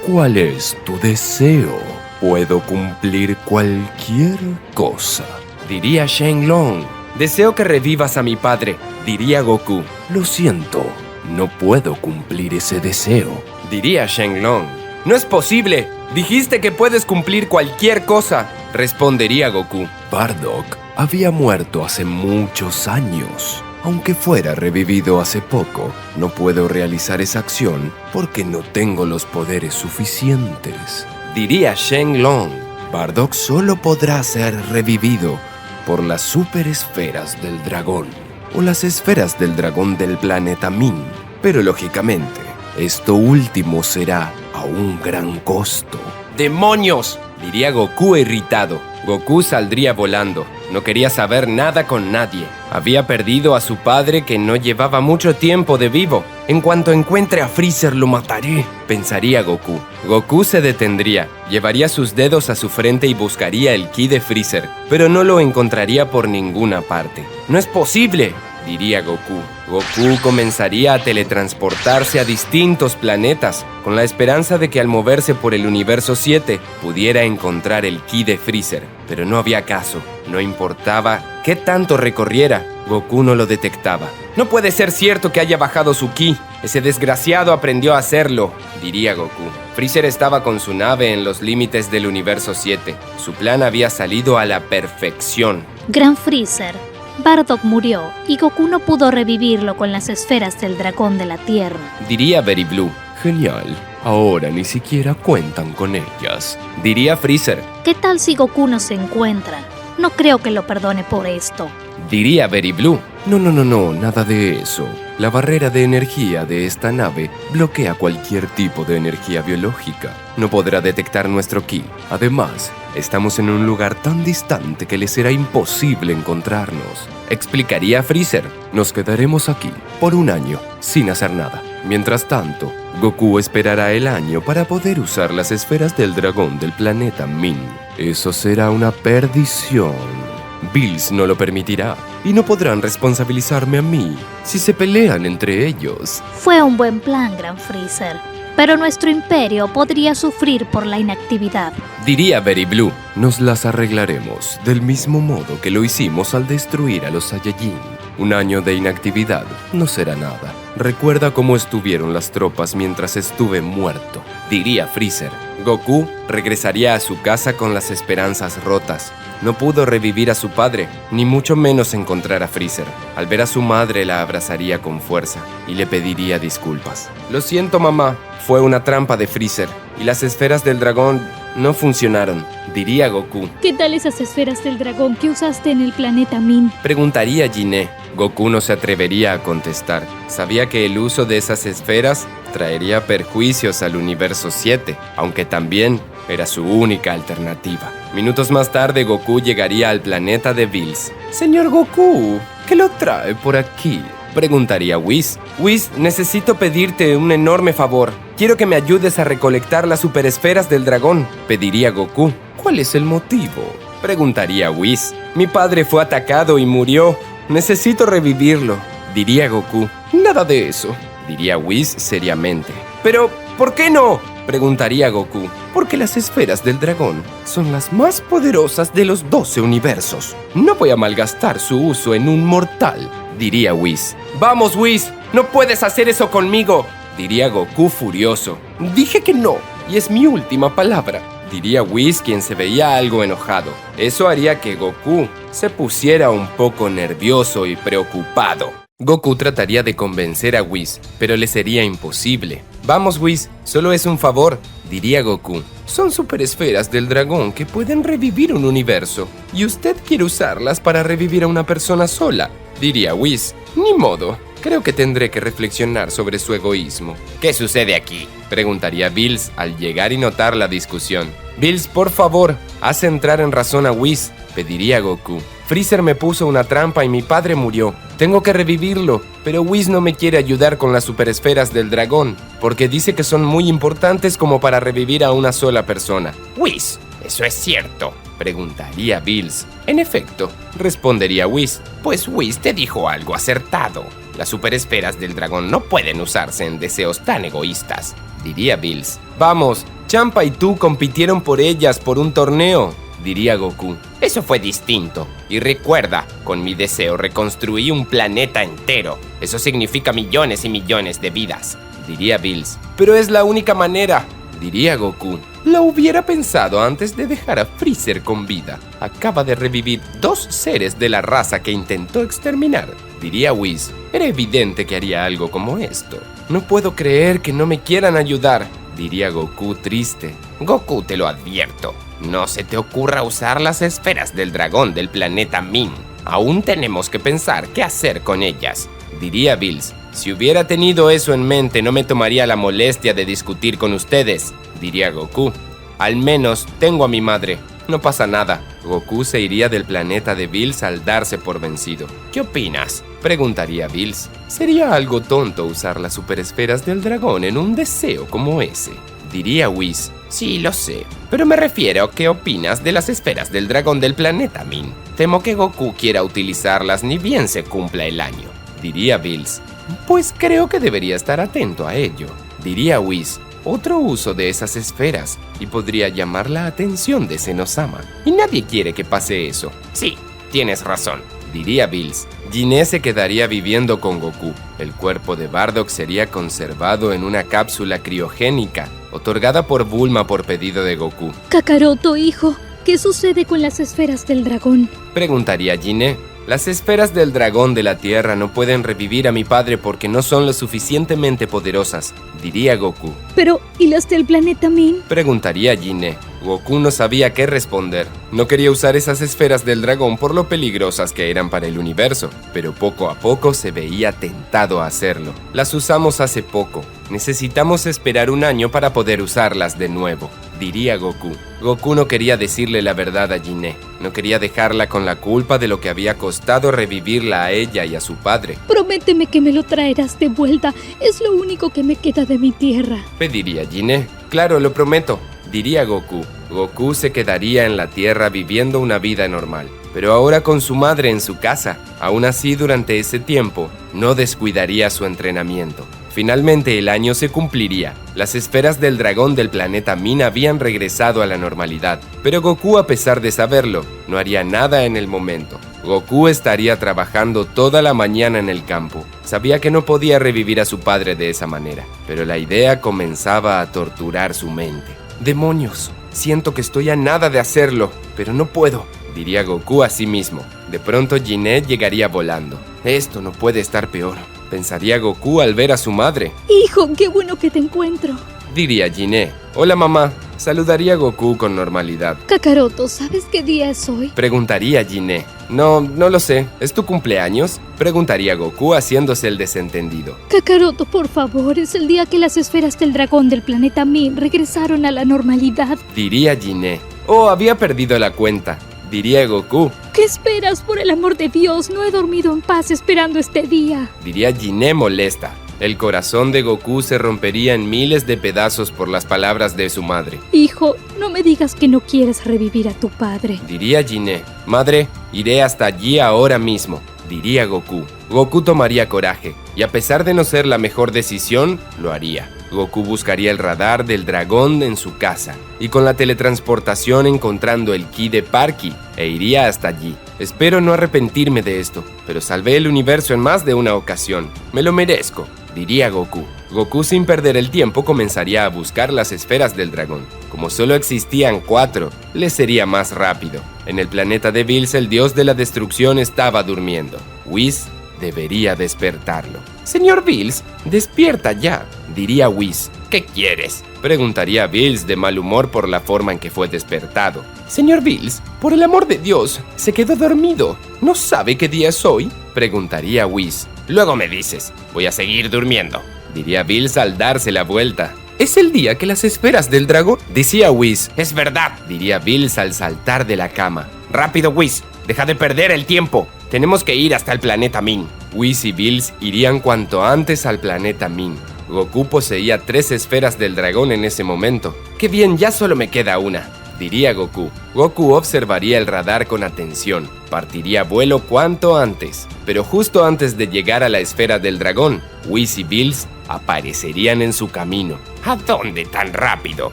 ¿cuál es tu deseo? Puedo cumplir cualquier cosa», diría Shenlong. «Deseo que revivas a mi padre», diría Goku. «Lo siento, no puedo cumplir ese deseo», diría Shenlong. «No es posible. Dijiste que puedes cumplir cualquier cosa», respondería Goku. «Bardock había muerto hace muchos años. Aunque fuera revivido hace poco, no puedo realizar esa acción porque no tengo los poderes suficientes. Diría Shenlong. Bardock solo podrá ser revivido por las superesferas del dragón o las esferas del dragón del planeta Min. Pero lógicamente, esto último será a un gran costo. ¡Demonios!, diría Goku irritado. Goku saldría volando. No quería saber nada con nadie. Había perdido a su padre que no llevaba mucho tiempo de vivo. En cuanto encuentre a Freezer lo mataré, pensaría Goku. Goku se detendría, llevaría sus dedos a su frente y buscaría el ki de Freezer, pero no lo encontraría por ninguna parte. ¡No es posible!, diría Goku. Goku comenzaría a teletransportarse a distintos planetas, con la esperanza de que al moverse por el universo 7 pudiera encontrar el ki de Freezer. Pero no había caso, no importaba qué tanto recorriera, Goku no lo detectaba. No puede ser cierto que haya bajado su ki, ese desgraciado aprendió a hacerlo, diría Goku. Freezer estaba con su nave en los límites del universo 7, su plan había salido a la perfección. Gran Freezer. Bardock murió y Goku no pudo revivirlo con las esferas del dragón de la Tierra, diría Very Blue. Genial, ahora ni siquiera cuentan con ellas, diría Freezer. ¿Qué tal si Goku no se encuentra? No creo que lo perdone por esto, diría Very Blue. No, nada de eso. La barrera de energía de esta nave bloquea cualquier tipo de energía biológica. No podrá detectar nuestro ki. Además, estamos en un lugar tan distante que le será imposible encontrarnos, explicaría Freezer. Nos quedaremos aquí por un año, sin hacer nada. Mientras tanto, Goku esperará el año para poder usar las esferas del dragón del planeta Min. Eso será una perdición. Bills no lo permitirá, y no podrán responsabilizarme a mí si se pelean entre ellos. Fue un buen plan, Gran Freezer, pero nuestro imperio podría sufrir por la inactividad, diría Very Blue. Nos las arreglaremos del mismo modo que lo hicimos al destruir a los Saiyajin. Un año de inactividad no será nada. Recuerda cómo estuvieron las tropas mientras estuve muerto, diría Freezer. Goku regresaría a su casa con las esperanzas rotas. No pudo revivir a su padre, ni mucho menos encontrar a Freezer. Al ver a su madre la abrazaría con fuerza y le pediría disculpas. Lo siento, mamá, fue una trampa de Freezer y las esferas del dragón no funcionaron, diría Goku. ¿Qué tal esas esferas del dragón que usaste en el planeta Min?, preguntaría Jiné. Goku no se atrevería a contestar. Sabía que el uso de esas esferas traería perjuicios al universo 7, aunque también era su única alternativa. Minutos más tarde, Goku llegaría al planeta de Bills. Señor Goku, ¿qué lo trae por aquí?, preguntaría Whis. Whis, necesito pedirte un enorme favor. Quiero que me ayudes a recolectar las superesferas del dragón, pediría Goku. ¿Cuál es el motivo?, preguntaría Whis. Mi padre fue atacado y murió. Necesito revivirlo, diría Goku. Nada de eso, diría Whis seriamente. Pero, ¿por qué no?, preguntaría Goku. Porque las esferas del dragón son las más poderosas de los 12 universos. No voy a malgastar su uso en un mortal, diría Whis. Vamos, Whis, no puedes hacer eso conmigo, diría Goku furioso. Dije que no, y es mi última palabra, diría Whis, quien se veía algo enojado. Eso haría que Goku se pusiera un poco nervioso y preocupado. Goku trataría de convencer a Whis, pero le sería imposible. Vamos, Whis, solo es un favor, diría Goku. Son superesferas del dragón que pueden revivir un universo, y usted quiere usarlas para revivir a una persona sola, diría Whis. Ni modo, creo que tendré que reflexionar sobre su egoísmo. ¿Qué sucede aquí?, preguntaría Bills al llegar y notar la discusión. Bills, por favor, haz entrar en razón a Whis, pediría Goku. Freezer me puso una trampa y mi padre murió. Tengo que revivirlo, pero Whis no me quiere ayudar con las superesferas del dragón, porque dice que son muy importantes como para revivir a una sola persona. Whis, ¿eso es cierto?, preguntaría Bills. En efecto, respondería Whis. Pues Whis te dijo algo acertado. Las superesferas del dragón no pueden usarse en deseos tan egoístas, diría Bills. Vamos, Champa y tú compitieron por ellas por un torneo, diría Goku. Eso fue distinto. Y recuerda, con mi deseo reconstruí un planeta entero. Eso significa millones y millones de vidas, diría Bills. Pero es la única manera, diría Goku. Lo hubiera pensado antes de dejar a Freezer con vida. Acaba de revivir 2 seres de la raza que intentó exterminar. Diría Whis. Era evidente que haría algo como esto. No puedo creer que no me quieran ayudar, diría Goku triste. Goku, te lo advierto. No se te ocurra usar las esferas del dragón del planeta Min. Aún tenemos que pensar qué hacer con ellas, diría Bills. Si hubiera tenido eso en mente, no me tomaría la molestia de discutir con ustedes, diría Goku. Al menos tengo a mi madre. No pasa nada. Goku se iría del planeta de Bills al darse por vencido. ¿Qué opinas?, preguntaría Bills. Sería algo tonto usar las superesferas del dragón en un deseo como ese, diría Whis. Sí, lo sé, pero me refiero a qué opinas de las esferas del dragón del planeta Min. Temo que Goku quiera utilizarlas ni bien se cumpla el año, diría Bills. Pues creo que debería estar atento a ello, diría Whis. Otro uso de esas esferas y podría llamar la atención de Zenosama. Y nadie quiere que pase eso. Sí, tienes razón, diría Bills. Jiné se quedaría viviendo con Goku. El cuerpo de Bardock sería conservado en una cápsula criogénica, otorgada por Bulma por pedido de Goku. Kakaroto, hijo, ¿qué sucede con las esferas del dragón?, preguntaría Jiné. Las esferas del dragón de la Tierra no pueden revivir a mi padre porque no son lo suficientemente poderosas, diría Goku. Pero, ¿y las del planeta Min?, preguntaría Jiné. Goku no sabía qué responder. No quería usar esas esferas del dragón por lo peligrosas que eran para el universo, pero poco a poco se veía tentado a hacerlo. Las usamos hace poco. Necesitamos esperar un año para poder usarlas de nuevo, diría Goku. Goku no quería decirle la verdad a Jiné. No quería dejarla con la culpa de lo que había costado revivirla a ella y a su padre. Prométeme que me lo traerás de vuelta. Es lo único que me queda de mi tierra, pediría Jiné. Claro, lo prometo, diría Goku. Goku se quedaría en la Tierra viviendo una vida normal, pero ahora con su madre en su casa. Aún así, durante ese tiempo, no descuidaría su entrenamiento. Finalmente el año se cumpliría. Las esferas del dragón del planeta Min habían regresado a la normalidad, pero Goku, a pesar de saberlo, no haría nada en el momento. Goku estaría trabajando toda la mañana en el campo. Sabía que no podía revivir a su padre de esa manera, pero la idea comenzaba a torturar su mente. ¡Demonios! Siento que estoy a nada de hacerlo, pero no puedo, diría Goku a sí mismo. De pronto Jiné llegaría volando. Esto no puede estar peor, pensaría Goku al ver a su madre. Hijo, qué bueno que te encuentro, diría Jiné. Hola mamá, saludaría a Goku con normalidad. Kakaroto, ¿sabes qué día es hoy?, preguntaría Jiné. No lo sé, ¿es tu cumpleaños?, preguntaría Goku haciéndose el desentendido. Kakaroto, por favor, es el día que las esferas del dragón del planeta Min regresaron a la normalidad, diría Jiné. Oh, había perdido la cuenta, diría Goku. ¿Qué esperas? Por el amor de Dios, no he dormido en paz esperando este día, diría Jiné molesta. El corazón de Goku se rompería en miles de pedazos por las palabras de su madre. Hijo, no me digas que no quieres revivir a tu padre, diría Jiné. Madre, iré hasta allí ahora mismo, diría Goku. Goku tomaría coraje, y a pesar de no ser la mejor decisión, lo haría. Goku buscaría el radar del dragón en su casa, y con la teletransportación encontrando el ki de Parky, e iría hasta allí. Espero no arrepentirme de esto, pero salvé el universo en más de una ocasión. Me lo merezco, diría Goku. Goku, sin perder el tiempo, comenzaría a buscar las esferas del dragón. Como solo existían 4, le sería más rápido. En el planeta de Bills, el dios de la destrucción estaba durmiendo. Whis debería despertarlo. Señor Bills, despierta ya, diría Whis. ¿Qué quieres?, preguntaría Bills de mal humor por la forma en que fue despertado. Señor Bills, por el amor de Dios, se quedó dormido. ¿No sabe qué día es hoy?, preguntaría Whis. Luego me dices, voy a seguir durmiendo, diría Bills al darse la vuelta. Es el día que las esferas del dragón, decía Whis. Es verdad, diría Bills al saltar de la cama. Rápido, Whis, deja de perder el tiempo. Tenemos que ir hasta el planeta Min. Whis y Bills irían cuanto antes al planeta Min. Goku poseía 3 esferas del dragón en ese momento. ¡Qué bien, ya solo me queda una!, diría Goku. Goku observaría el radar con atención. Partiría vuelo cuanto antes. Pero justo antes de llegar a la esfera del dragón, Whis y Bills aparecerían en su camino. ¿A dónde tan rápido?,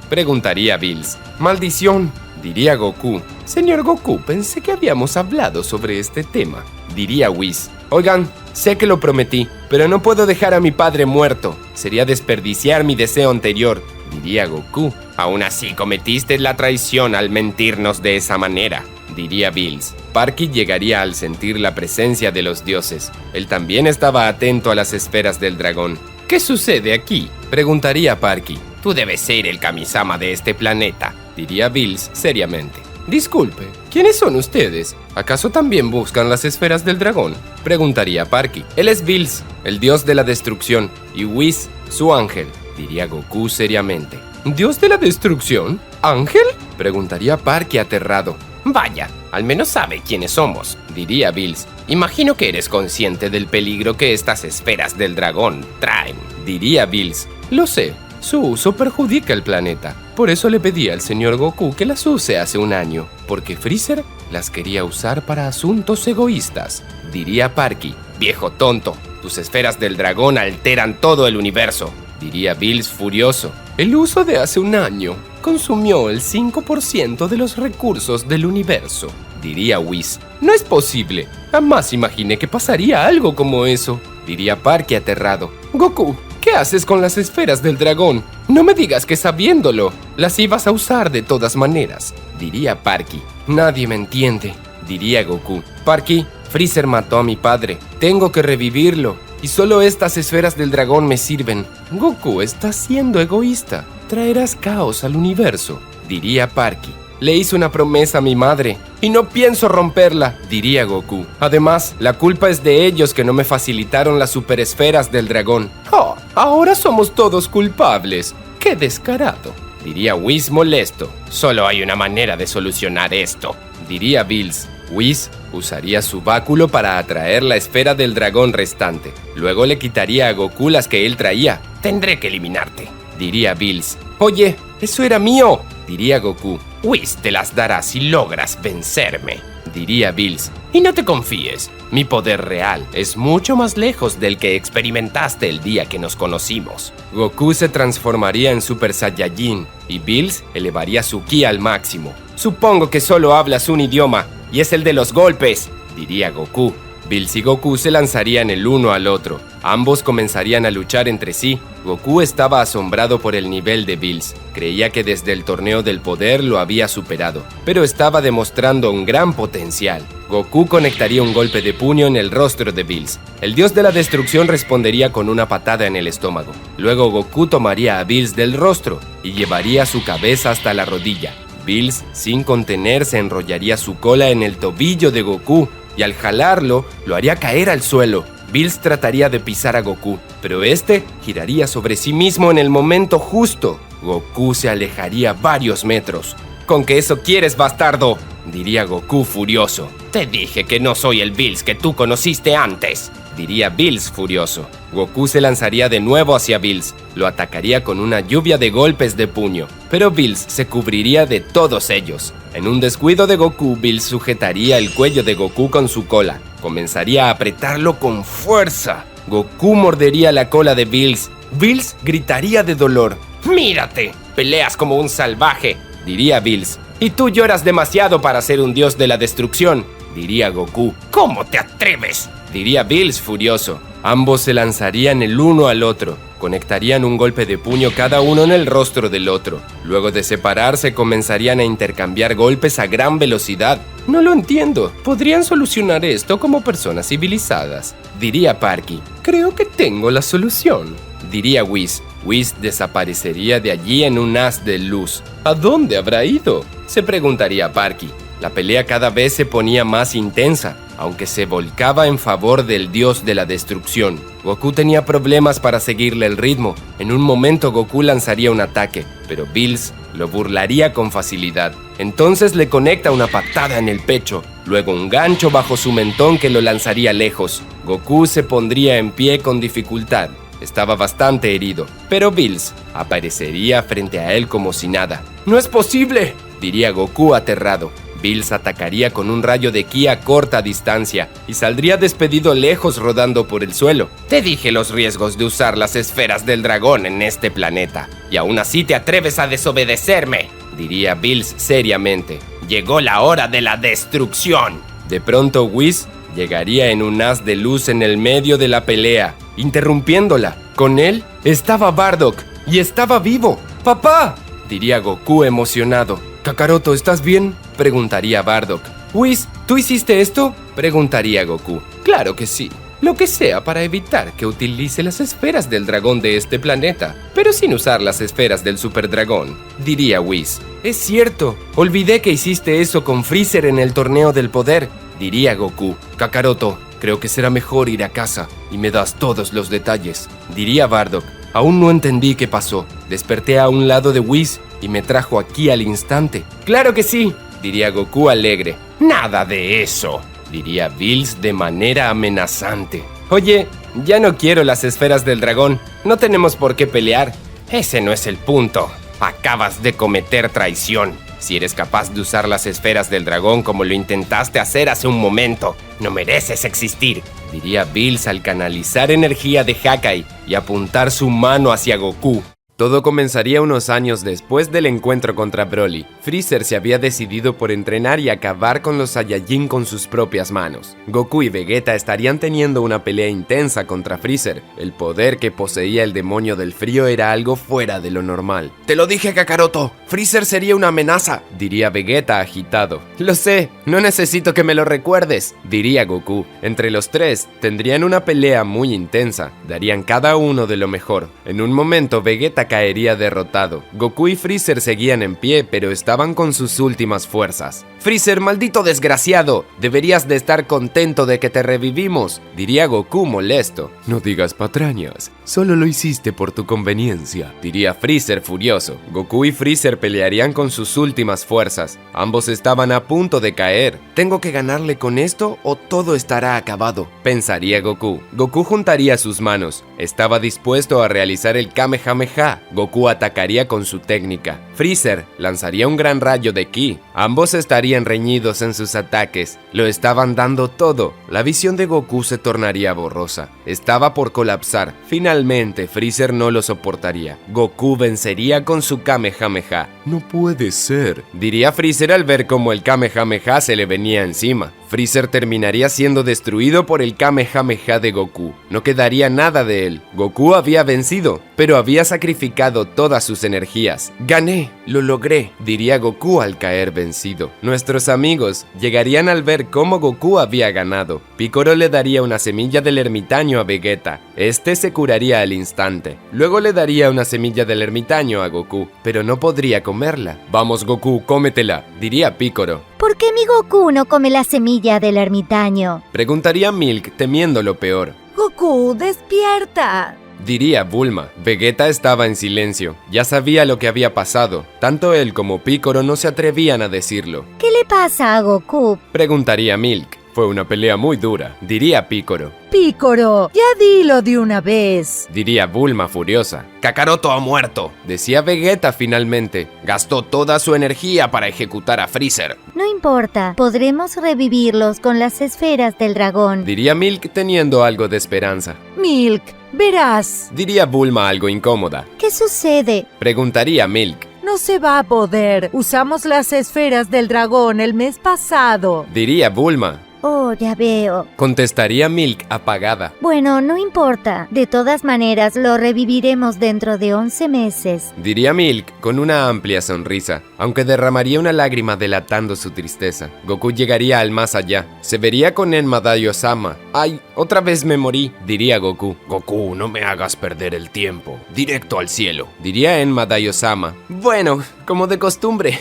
preguntaría Bills. ¡Maldición!, diría Goku. Señor Goku, pensé que habíamos hablado sobre este tema, diría Whis. Oigan, sé que lo prometí, pero no puedo dejar a mi padre muerto. Sería desperdiciar mi deseo anterior, diría Goku. Aún así cometiste la traición al mentirnos de esa manera, diría Bills. Parky llegaría al sentir la presencia de los dioses. Él también estaba atento a las esferas del dragón. ¿Qué sucede aquí?, preguntaría Parky. Tú debes ser el Kamisama de este planeta, diría Bills seriamente. Disculpe, ¿quiénes son ustedes? ¿Acaso también buscan las esferas del dragón?, preguntaría Parky. Él es Bills, el dios de la destrucción, y Whis, su ángel, diría Goku seriamente. ¿Dios de la destrucción? ¿Ángel?, preguntaría Parky aterrado. Vaya, al menos sabe quiénes somos, diría Bills. Imagino que eres consciente del peligro que estas esferas del dragón traen, diría Bills. Lo sé, su uso perjudica el planeta. Por eso le pedí al señor Goku que las use hace un año, porque Freezer las quería usar para asuntos egoístas, diría Parky. Viejo tonto, tus esferas del dragón alteran todo el universo, diría Bills furioso. El uso de hace un año consumió el 5% de los recursos del universo, diría Whis. No es posible. Jamás imaginé que pasaría algo como eso, diría Parky aterrado. Goku, ¿qué haces con las esferas del dragón? No me digas que sabiéndolo, las ibas a usar de todas maneras, diría Parky. Nadie me entiende, diría Goku. Parky, Freezer mató a mi padre. Tengo que revivirlo. Y solo estas esferas del dragón me sirven. Goku, estás siendo egoísta. Traerás caos al universo, diría Parky. Le hice una promesa a mi madre y no pienso romperla, diría Goku. Además, la culpa es de ellos que no me facilitaron las superesferas del dragón. Oh, ahora somos todos culpables. ¡Qué descarado!, diría Whis molesto. Solo hay una manera de solucionar esto, diría Bills. Whis usaría su báculo para atraer la esfera del dragón restante. Luego le quitaría a Goku las que él traía. Tendré que eliminarte, diría Bills. Oye, eso era mío, diría Goku. Whis te las dará si logras vencerme, diría Bills. Y no te confíes, mi poder real es mucho más lejos del que experimentaste el día que nos conocimos. Goku se transformaría en Super Saiyajin y Bills elevaría su ki al máximo. Supongo que solo hablas un idioma, y es el de los golpes, diría Goku. Bills y Goku se lanzarían el uno al otro. Ambos comenzarían a luchar entre sí. Goku estaba asombrado por el nivel de Bills. Creía que desde el torneo del poder lo había superado, pero estaba demostrando un gran potencial. Goku conectaría un golpe de puño en el rostro de Bills. El dios de la destrucción respondería con una patada en el estómago. Luego Goku tomaría a Bills del rostro y llevaría su cabeza hasta la rodilla. Bills, sin contenerse, enrollaría su cola en el tobillo de Goku y al jalarlo, lo haría caer al suelo. Bills trataría de pisar a Goku, pero este giraría sobre sí mismo en el momento justo. Goku se alejaría varios metros. ¿Con qué eso quieres, bastardo?, diría Goku furioso. Te dije que no soy el Bills que tú conociste antes, diría Bills furioso. Goku se lanzaría de nuevo hacia Bills. Lo atacaría con una lluvia de golpes de puño, pero Bills se cubriría de todos ellos. En un descuido de Goku, Bills sujetaría el cuello de Goku con su cola. Comenzaría a apretarlo con fuerza. Goku mordería la cola de Bills. Bills gritaría de dolor. ¡Mírate! Peleas como un salvaje, diría Bills. Y tú lloras demasiado para ser un dios de la destrucción, diría Goku. ¿Cómo te atreves?, diría Bills furioso. Ambos se lanzarían el uno al otro. Conectarían un golpe de puño cada uno en el rostro del otro. Luego de separarse, comenzarían a intercambiar golpes a gran velocidad. No lo entiendo. Podrían solucionar esto como personas civilizadas, diría Parky. Creo que tengo la solución, diría Whis. Whis desaparecería de allí en un haz de luz. ¿A dónde habrá ido?, se preguntaría Parky. La pelea cada vez se ponía más intensa, aunque se volcaba en favor del dios de la destrucción. Goku tenía problemas para seguirle el ritmo. En un momento Goku lanzaría un ataque, pero Bills lo burlaría con facilidad. Entonces le conecta una patada en el pecho, luego un gancho bajo su mentón que lo lanzaría lejos. Goku se pondría en pie con dificultad. Estaba bastante herido, pero Bills aparecería frente a él como si nada. ¡No es posible!, diría Goku aterrado. Bills atacaría con un rayo de ki a corta distancia y saldría despedido lejos rodando por el suelo. Te dije los riesgos de usar las esferas del dragón en este planeta, y aún así te atreves a desobedecerme, diría Bills seriamente. Llegó la hora de la destrucción. De pronto Whis llegaría en un haz de luz en el medio de la pelea, interrumpiéndola. Con él estaba Bardock y estaba vivo. ¡Papá!, diría Goku emocionado. «Kakaroto, ¿estás bien?», preguntaría Bardock. «Whis, ¿tú hiciste esto?», preguntaría Goku. «Claro que sí. Lo que sea para evitar que utilice las esferas del dragón de este planeta, pero sin usar las esferas del Super Dragón», diría Whis. «Es cierto, olvidé que hiciste eso con Freezer en el torneo del poder», diría Goku. «Kakaroto, creo que será mejor ir a casa y me das todos los detalles», diría Bardock. «Aún no entendí qué pasó. Desperté a un lado de Whis y me trajo aquí al instante». «Claro que sí», diría Goku alegre. «Nada de eso», diría Bills de manera amenazante. «Oye, ya no quiero las esferas del dragón. No tenemos por qué pelear». «Ese no es el punto. Acabas de cometer traición. Si eres capaz de usar las esferas del dragón como lo intentaste hacer hace un momento, no mereces existir», diría Bills al canalizar energía de Hakai y apuntar su mano hacia Goku. Todo comenzaría unos años después del encuentro contra Broly. Freezer se había decidido por entrenar y acabar con los Saiyajin con sus propias manos. Goku y Vegeta estarían teniendo una pelea intensa contra Freezer. El poder que poseía el demonio del frío era algo fuera de lo normal. «Te lo dije, Kakaroto, Freezer sería una amenaza», diría Vegeta agitado. «Lo sé, no necesito que me lo recuerdes», diría Goku. Entre los tres tendrían una pelea muy intensa. Darían cada uno de lo mejor. En un momento Vegeta caería derrotado. Goku y Freezer seguían en pie, pero estaban con sus últimas fuerzas. «Freezer, maldito desgraciado, deberías de estar contento de que te revivimos», diría Goku molesto. «No digas patrañas, solo lo hiciste por tu conveniencia», diría Freezer furioso. Goku y Freezer pelearían con sus últimas fuerzas. Ambos estaban a punto de caer. «Tengo que ganarle con esto o todo estará acabado», pensaría Goku. Goku juntaría sus manos. Estaba dispuesto a realizar el Kamehameha. Goku atacaría con su técnica. Freezer lanzaría un gran rayo de ki. Ambos estarían reñidos en sus ataques. Lo estaban dando todo. La visión de Goku se tornaría borrosa. Estaba por colapsar. Finalmente, Freezer no lo soportaría. Goku vencería con su Kamehameha. «No puede ser», diría Freezer al ver cómo el Kamehameha se le venía encima. Freezer terminaría siendo destruido por el Kamehameha de Goku. No quedaría nada de él. Goku había vencido, pero había sacrificado todas sus energías. «Gané, lo logré», diría Goku al caer vencido. Nuestros amigos llegarían al ver cómo Goku había ganado. Piccolo le daría una semilla del ermitaño a Vegeta. Este se curaría al instante. Luego le daría una semilla del ermitaño a Goku, pero no podría comerla. «Vamos, Goku, cómetela», diría Piccolo. ¿Por qué mi Goku no come la semilla del ermitaño?, preguntaría Milk, temiendo lo peor. Goku, despierta, diría Bulma. Vegeta estaba en silencio. Ya sabía lo que había pasado. Tanto él como Piccolo no se atrevían a decirlo. ¿Qué le pasa a Goku?, preguntaría Milk. Fue una pelea muy dura, diría Piccolo. Piccolo, ya dilo de una vez, diría Bulma furiosa. «Kakaroto ha muerto», decía Vegeta finalmente. Gastó toda su energía para ejecutar a Freezer. No importa, podremos revivirlos con las esferas del dragón, diría Milk teniendo algo de esperanza. Milk, verás, diría Bulma algo incómoda. ¿Qué sucede?, preguntaría Milk. no se va a poder. Usamos las esferas del dragón el mes pasado, diría Bulma. Oh, ya veo, contestaría Milk apagada. Bueno, no importa. De todas maneras, lo reviviremos dentro de 11 meses. Diría Milk con una amplia sonrisa, aunque derramaría una lágrima delatando su tristeza. Goku llegaría al más allá. Se vería con Enma Daio-sama. ¡Ay! Otra vez me morí, diría Goku. Goku, no me hagas perder el tiempo. Directo al cielo, diría Enma Daio-sama. Bueno, como de costumbre.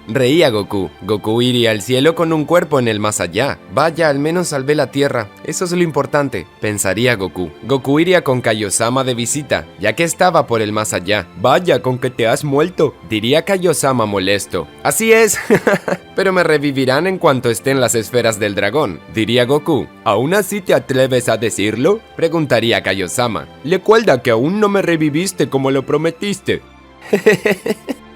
Reía Goku. Goku iría al cielo con un cuerpo en el más allá. Vaya, al menos salvé la tierra. Eso es lo importante, pensaría Goku. Goku iría con Kaiosama de visita, ya que estaba por el más allá. Vaya, con que te has muerto, diría Kaiosama molesto. Así es, pero me revivirán en cuanto estén las esferas del dragón, diría Goku. ¿Aún así te atreves a decirlo?, preguntaría Kaiosama. Recuerda que aún no me reviviste como lo prometiste.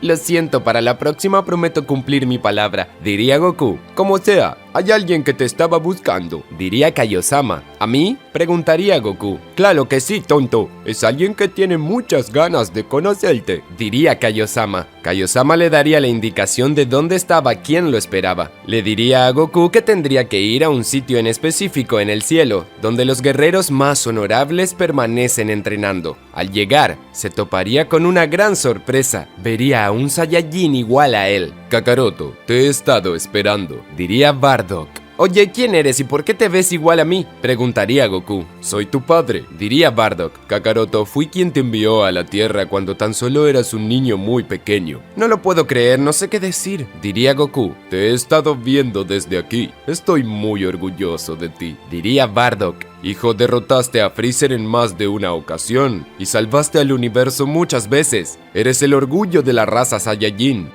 Lo siento, para la próxima prometo cumplir mi palabra, diría Goku. Como sea, hay alguien que te estaba buscando, diría Kaiosama. ¿A mí?, preguntaría Goku. Claro que sí, tonto. Es alguien que tiene muchas ganas de conocerte, diría Kaiosama. Kaiosama le daría la indicación de dónde estaba quien lo esperaba. Le diría a Goku que tendría que ir a un sitio en específico en el cielo, donde los guerreros más honorables permanecen entrenando. Al llegar, se toparía con una gran sorpresa. Vería a un Saiyajin igual a él. Kakaroto, te he estado esperando. Diría Bardock. Oye, ¿quién eres y por qué te ves igual a mí? Preguntaría Goku. Soy tu padre. Diría Bardock. Kakaroto, fui quien te envió a la Tierra cuando tan solo eras un niño muy pequeño. No lo puedo creer, no sé qué decir. Diría Goku. Te he estado viendo desde aquí. Estoy muy orgulloso de ti. Diría Bardock. Hijo, derrotaste a Freezer en más de una ocasión y salvaste al universo muchas veces. Eres el orgullo de la raza Saiyajin.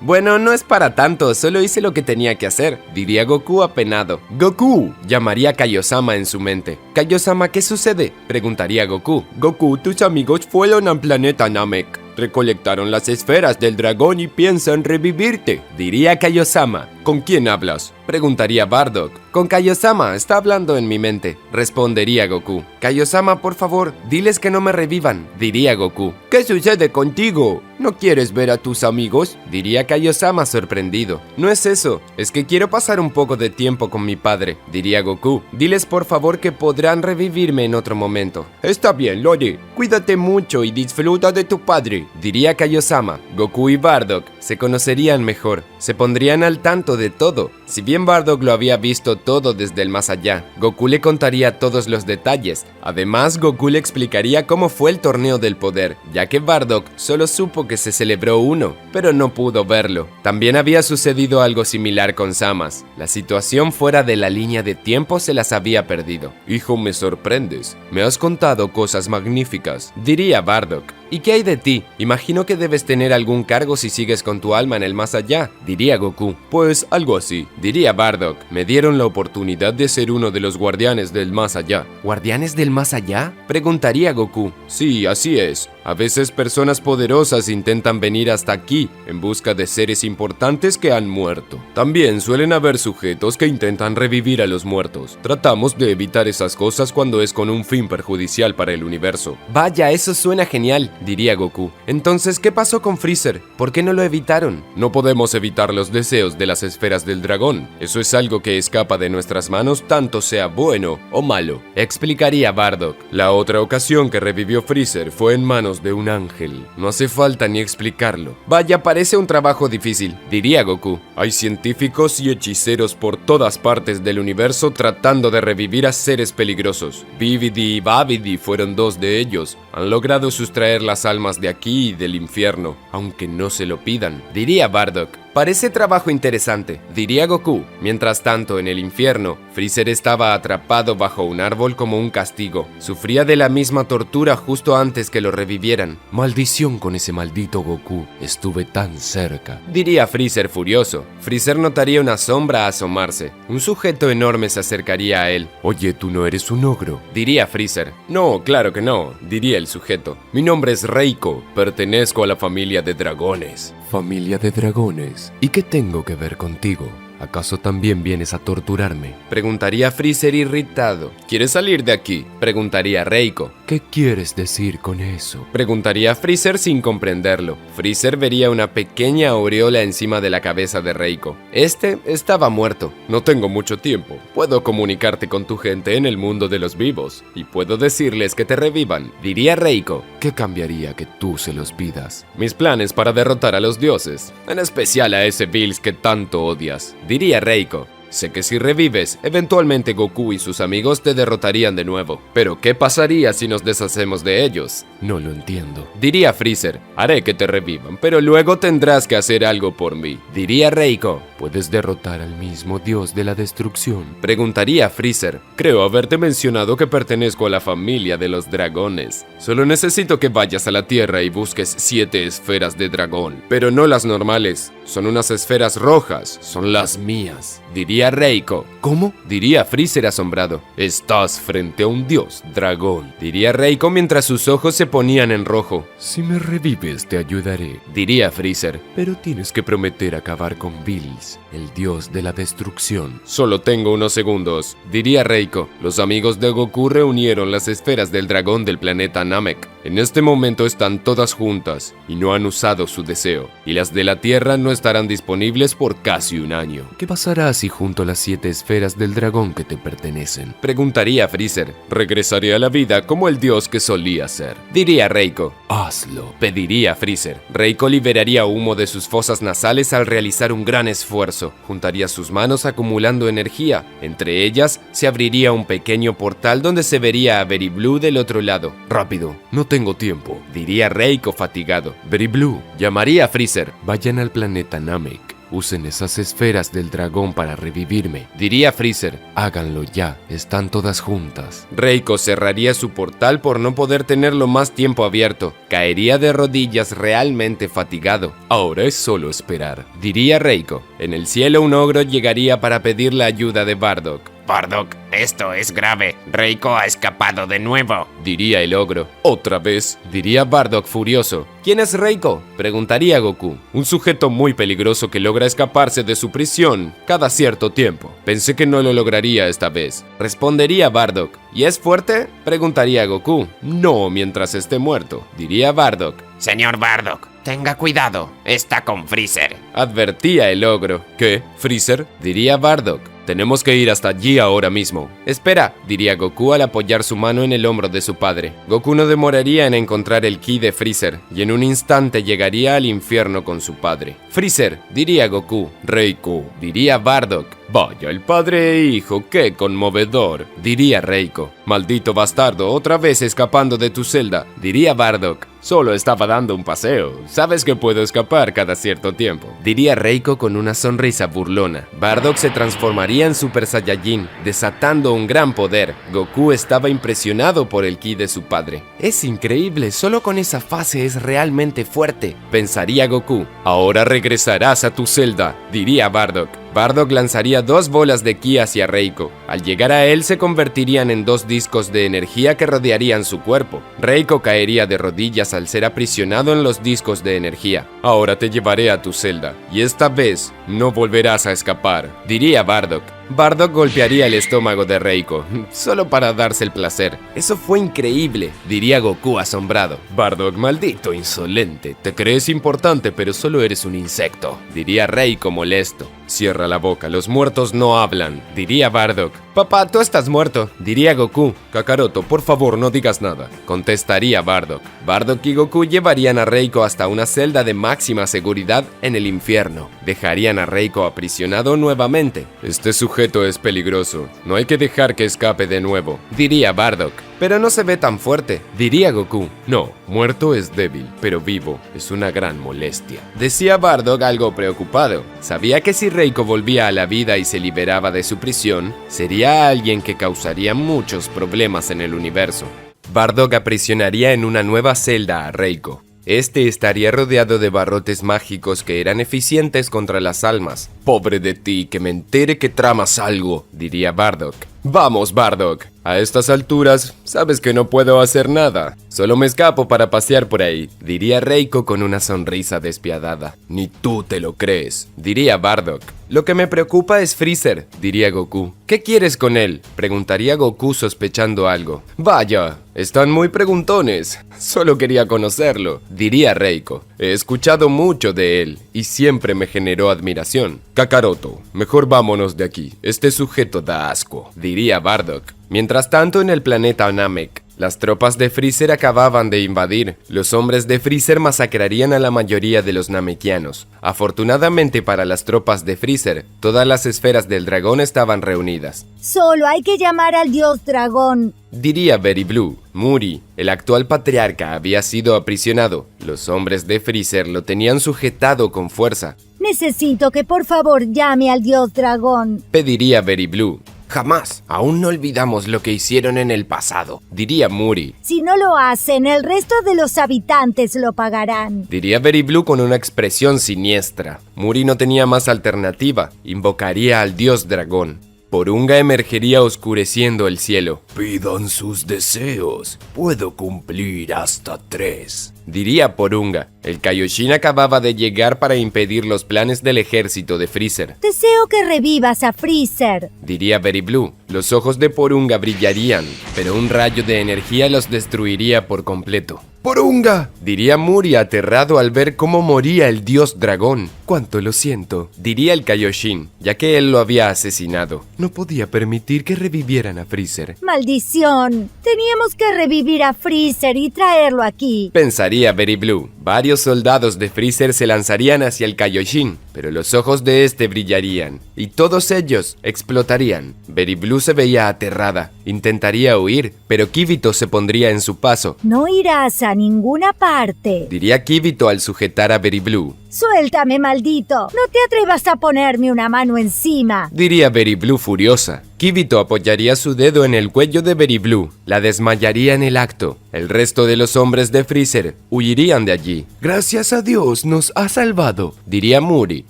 Bueno, no es para tanto, solo hice lo que tenía que hacer, diría Goku apenado. ¡Goku! Llamaría Kaiosama en su mente. Kaiosama, ¿qué sucede? Preguntaría Goku. Goku, tus amigos fueron al planeta Namek. Recolectaron las esferas del dragón y piensan revivirte. Diría Kaiosama. ¿Con quién hablas? Preguntaría Bardock. Con Kaiosama, está hablando en mi mente. Respondería Goku. Kaiosama, por favor, diles que no me revivan. Diría Goku. ¿Qué sucede contigo? ¿No quieres ver a tus amigos? Diría Kaiosama sorprendido. No es eso, es que quiero pasar un poco de tiempo con mi padre. Diría Goku. Diles por favor que podrán revivirme en otro momento. Está bien, Loli. Cuídate mucho y disfruta de tu padre. Diría Kaiosama. Goku y Bardock se conocerían mejor. Se pondrían al tanto de todo. Si bien Bardock lo había visto todo desde el más allá, Goku le contaría todos los detalles. Además, Goku le explicaría cómo fue el torneo del poder, ya que Bardock solo supo que se celebró uno, pero no pudo verlo. También había sucedido algo similar con Zamasu. La situación fuera de la línea de tiempo se las había perdido. Hijo, me sorprendes. Me has contado cosas magníficas. Diría Bardock. ¿Y qué hay de ti? Imagino que debes tener algún cargo si sigues con tu alma en el más allá, diría Goku. Pues algo así, diría Bardock. Me dieron la oportunidad de ser uno de los guardianes del más allá. ¿Guardianes del más allá? Preguntaría Goku. Sí, así es. A veces personas poderosas intentan venir hasta aquí en busca de seres importantes que han muerto. También suelen haber sujetos que intentan revivir a los muertos. Tratamos de evitar esas cosas cuando es con un fin perjudicial para el universo. Vaya, eso suena genial, diría Goku. Entonces, ¿qué pasó con Freezer? ¿Por qué no lo evitaron? No podemos evitar los deseos de las esferas del dragón. Eso es algo que escapa de nuestras manos, tanto sea bueno o malo, explicaría Bardock. La otra ocasión que revivió Freezer fue en manos de un ángel. No hace falta ni explicarlo. Vaya, parece un trabajo difícil, diría Goku. Hay científicos y hechiceros por todas partes del universo tratando de revivir a seres peligrosos. Bibidi y Babidi fueron dos de ellos. Han logrado sustraer las almas de aquí y del infierno, aunque no se lo pidan, diría Bardock. Parece trabajo interesante, diría Goku. Mientras tanto, en el infierno, Freezer estaba atrapado bajo un árbol como un castigo. Sufría de la misma tortura justo antes que lo revivieran. Maldición con ese maldito Goku, estuve tan cerca, diría Freezer furioso. Freezer notaría una sombra asomarse. Un sujeto enorme se acercaría a él. Oye, ¿tú no eres un ogro?, diría Freezer. No, claro que no, diría el sujeto. Mi nombre es Reiko, pertenezco a la familia de dragones. ¿Familia de dragones? ¿Y qué tengo que ver contigo? ¿Acaso también vienes a torturarme?, preguntaría Freezer irritado. ¿Quieres salir de aquí?, preguntaría Reiko. ¿Qué quieres decir con eso?, preguntaría Freezer sin comprenderlo. Freezer vería una pequeña aureola encima de la cabeza de Reiko. Este estaba muerto. No tengo mucho tiempo. Puedo comunicarte con tu gente en el mundo de los vivos y puedo decirles que te revivan, diría Reiko. ¿Qué cambiaría que tú se los pidas? Mis planes para derrotar a los dioses, en especial a ese Bills que tanto odias, diría Reiko. Sé que si revives, eventualmente Goku y sus amigos te derrotarían de nuevo. Pero ¿qué pasaría si nos deshacemos de ellos? No lo entiendo, diría Freezer. Haré que te revivan, pero luego tendrás que hacer algo por mí, diría Reiko. ¿Puedes derrotar al mismo dios de la destrucción?, preguntaría Freezer. Creo haberte mencionado que pertenezco a la familia de los dragones. Solo necesito que vayas a la Tierra y busques 7 esferas de dragón, pero no las normales. Son unas esferas rojas, son las mías, diría Reiko. ¿Cómo?, diría Freezer asombrado. Estás frente a un dios dragón, diría Reiko mientras sus ojos se ponían en rojo. Si me revives te ayudaré, diría Freezer. Pero tienes que prometer acabar con Bills, el dios de la destrucción. Solo tengo unos segundos, diría Reiko. Los amigos de Goku reunieron las esferas del dragón del planeta Namek. En este momento están todas juntas y no han usado su deseo, y las de la Tierra no estarán disponibles por casi un año. ¿Qué pasará si junto las 7 esferas del dragón que te pertenecen? Preguntaría Freezer. Regresaré a la vida como el dios que solía ser, diría Reiko. Hazlo, pediría Freezer. Reiko liberaría humo de sus fosas nasales al realizar un gran esfuerzo. Juntaría sus manos acumulando energía. Entre ellas se abriría un pequeño portal donde se vería a Very Blue del otro lado. Rápido, no tengo tiempo, diría Reiko fatigado. Very Blue llamaría a Freezer. Vayan al planeta Namek. Usen esas esferas del dragón para revivirme, diría Freezer. Háganlo ya, están todas juntas. Reiko cerraría su portal por no poder tenerlo más tiempo abierto. Caería de rodillas realmente fatigado. Ahora es solo esperar, diría Reiko. En el cielo un ogro llegaría para pedir la ayuda de Bardock. Bardock, esto es grave. Reiko ha escapado de nuevo, diría el ogro. ¿Otra vez?, diría Bardock furioso. ¿Quién es Reiko?, preguntaría Goku. Un sujeto muy peligroso que logra escaparse de su prisión cada cierto tiempo. Pensé que no lo lograría esta vez, respondería Bardock. ¿Y es fuerte?, preguntaría Goku. No mientras esté muerto, diría Bardock. Señor Bardock, tenga cuidado, está con Freezer, advertía el ogro. ¿Qué? ¿Freezer?, diría Bardock. Tenemos que ir hasta allí ahora mismo. Espera, diría Goku al apoyar su mano en el hombro de su padre. Goku no demoraría en encontrar el ki de Freezer y en un instante llegaría al infierno con su padre. Freezer, diría Goku. Reiko, diría Bardock. Vaya, el padre e hijo, qué conmovedor, diría Reiko. Maldito bastardo, otra vez escapando de tu celda, diría Bardock. Solo estaba dando un paseo, sabes que puedo escapar cada cierto tiempo, diría Reiko con una sonrisa burlona. Bardock se transformaría en Super Saiyajin, desatando un gran poder. Goku estaba impresionado por el ki de su padre. Es increíble, solo con esa fase es realmente fuerte, pensaría Goku. Ahora regresarás a tu celda, diría Bardock. Bardock lanzaría 2 bolas de ki hacia Reiko. Al llegar a él se convertirían en 2 discos de energía que rodearían su cuerpo. Reiko caería de rodillas al ser aprisionado en los discos de energía. Ahora te llevaré a tu celda, y esta vez no volverás a escapar, diría Bardock. Bardock golpearía el estómago de Reiko, solo para darse el placer. Eso fue increíble, diría Goku asombrado. Bardock, maldito insolente, te crees importante pero solo eres un insecto, diría Reiko molesto. Cierra la boca, los muertos no hablan, diría Bardock. Papá, tú estás muerto, diría Goku. Kakaroto, por favor no digas nada, contestaría Bardock. Bardock y Goku llevarían a Reiko hasta una celda de máxima seguridad en el infierno. Dejarían a Reiko aprisionado nuevamente. Este sujeto es peligroso, no hay que dejar que escape de nuevo, diría Bardock. Pero no se ve tan fuerte, diría Goku. No, muerto es débil, pero vivo es una gran molestia, decía Bardock algo preocupado. Sabía que si Reiko volvía a la vida y se liberaba de su prisión, sería alguien que causaría muchos problemas en el universo. Bardock aprisionaría en una nueva celda a Reiko. Este estaría rodeado de barrotes mágicos que eran eficientes contra las almas. Pobre de ti, que me entere que tramas algo, diría Bardock. Vamos, Bardock. A estas alturas, sabes que no puedo hacer nada. Solo me escapo para pasear por ahí, diría Reiko con una sonrisa despiadada. Ni tú te lo crees, diría Bardock. Lo que me preocupa es Freezer, diría Goku. ¿Qué quieres con él?, preguntaría Goku sospechando algo. Vaya, están muy preguntones. Solo quería conocerlo, diría Reiko. He escuchado mucho de él y siempre me generó admiración. Kakaroto, mejor vámonos de aquí. Este sujeto da asco, diría Bardock. Mientras tanto, en el planeta Namek, las tropas de Freezer acababan de invadir. Los hombres de Freezer masacrarían a la mayoría de los namekianos. Afortunadamente para las tropas de Freezer, todas las esferas del dragón estaban reunidas. Solo hay que llamar al dios dragón, diría Very Blue. Muri, el actual patriarca, había sido aprisionado. Los hombres de Freezer lo tenían sujetado con fuerza. Necesito que por favor llame al dios dragón, pediría Very Blue. Jamás, aún no olvidamos lo que hicieron en el pasado, diría Muri. Si no lo hacen, el resto de los habitantes lo pagarán, diría Very Blue con una expresión siniestra. Muri no tenía más alternativa, invocaría al dios dragón. Porunga emergería oscureciendo el cielo. Pidan sus deseos, puedo cumplir hasta 3, diría Porunga. El Kaioshin acababa de llegar para impedir los planes del ejército de Freezer. Deseo que revivas a Freezer, diría Very Blue. Los ojos de Porunga brillarían, pero un rayo de energía los destruiría por completo. ¡Porunga! diría Muri aterrado al ver cómo moría el dios dragón. «Cuánto lo siento», diría el Kaioshin, ya que él lo había asesinado. No podía permitir que revivieran a Freezer. ¡Maldición! Teníamos que revivir a Freezer y traerlo aquí. Pensaría Very Blue. Varios soldados de Freezer se lanzarían hacia el Kaioshin, pero los ojos de este brillarían, y todos ellos explotarían. Very Blue se veía aterrada. Intentaría huir, pero Kibito se pondría en su paso. No irás a ninguna parte. Diría Kibito al sujetar a Very Blue. Suéltame, maldito. No te atrevas a ponerme una mano encima. Diría Very Blue furiosa. Kibito apoyaría su dedo en el cuello de Very Blue. La desmayaría en el acto. El resto de los hombres de Freezer huirían de allí. Gracias a Dios nos ha salvado, diría Muri.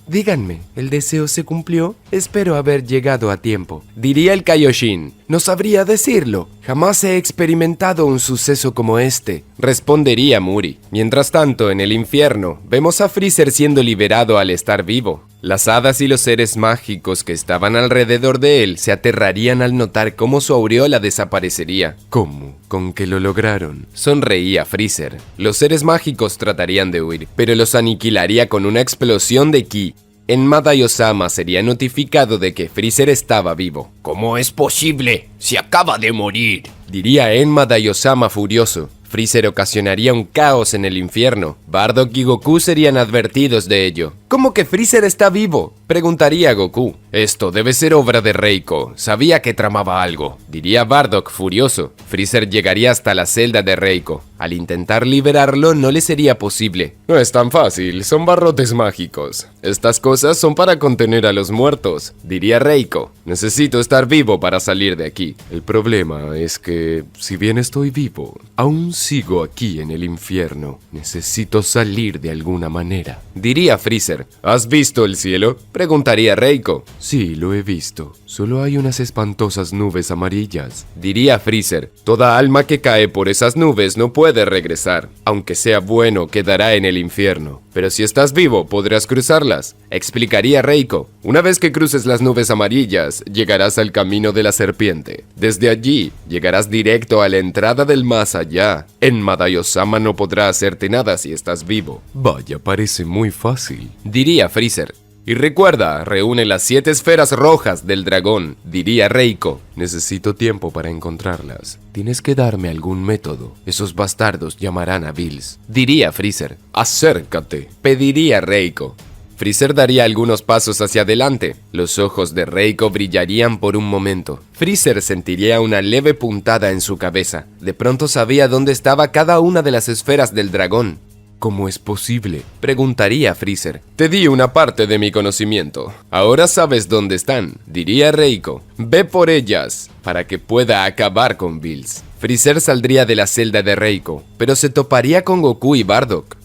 Díganme, ¿el deseo se cumplió? Espero haber llegado a tiempo. Diría el Kaioshin. No sabría decirlo. Jamás he experimentado un suceso como este, respondería Muri. Mientras tanto, en el infierno, vemos a Freezer siendo liberado al estar vivo. Las hadas y los seres mágicos que estaban alrededor de él se aterrarían al notar cómo su aureola desaparecería. ¿Cómo? ¿Con qué lo lograron? Sonreía Freezer. Los seres mágicos tratarían de huir, pero los aniquilaría con una explosión de ki. Enma Daiyosama sería notificado de que Freezer estaba vivo. ¿Cómo es posible? ¡Se acaba de morir!, diría Enma Daiyosama furioso. Freezer ocasionaría un caos en el infierno. Bardock y Goku serían advertidos de ello. ¿Cómo que Freezer está vivo?, preguntaría Goku. Esto debe ser obra de Reiko. Sabía que tramaba algo, diría Bardock furioso. Freezer llegaría hasta la celda de Reiko. Al intentar liberarlo no le sería posible. No es tan fácil, son barrotes mágicos. Estas cosas son para contener a los muertos, diría Reiko. Necesito estar vivo para salir de aquí. El problema es que, si bien estoy vivo, aún sigo aquí en el infierno. Necesito salir de alguna manera, diría Freezer. ¿Has visto el cielo?, preguntaría Reiko. Sí, lo he visto. Solo hay unas espantosas nubes amarillas, diría Freezer. Toda alma que cae por esas nubes no puede regresar. Aunque sea bueno, quedará en el infierno. Pero si estás vivo, podrás cruzarlas, explicaría Reiko. Una vez que cruces las nubes amarillas, llegarás al camino de la serpiente. Desde allí, llegarás directo a la entrada del más allá. Enma Daiyosama no podrá hacerte nada si estás vivo. Vaya, parece muy fácil, diría Freezer. Y recuerda, reúne las 7 esferas rojas del dragón, diría Reiko. Necesito tiempo para encontrarlas. Tienes que darme algún método. Esos bastardos llamarán a Bills, diría Freezer. Acércate, pediría Reiko. Freezer daría algunos pasos hacia adelante. Los ojos de Reiko brillarían por un momento. Freezer sentiría una leve puntada en su cabeza. De pronto sabía dónde estaba cada una de las esferas del dragón. ¿Cómo es posible?, preguntaría Freezer. Te di una parte de mi conocimiento. Ahora sabes dónde están, diría Reiko. Ve por ellas, para que pueda acabar con Bills. Freezer saldría de la celda de Reiko, pero se toparía con Goku y Bardock.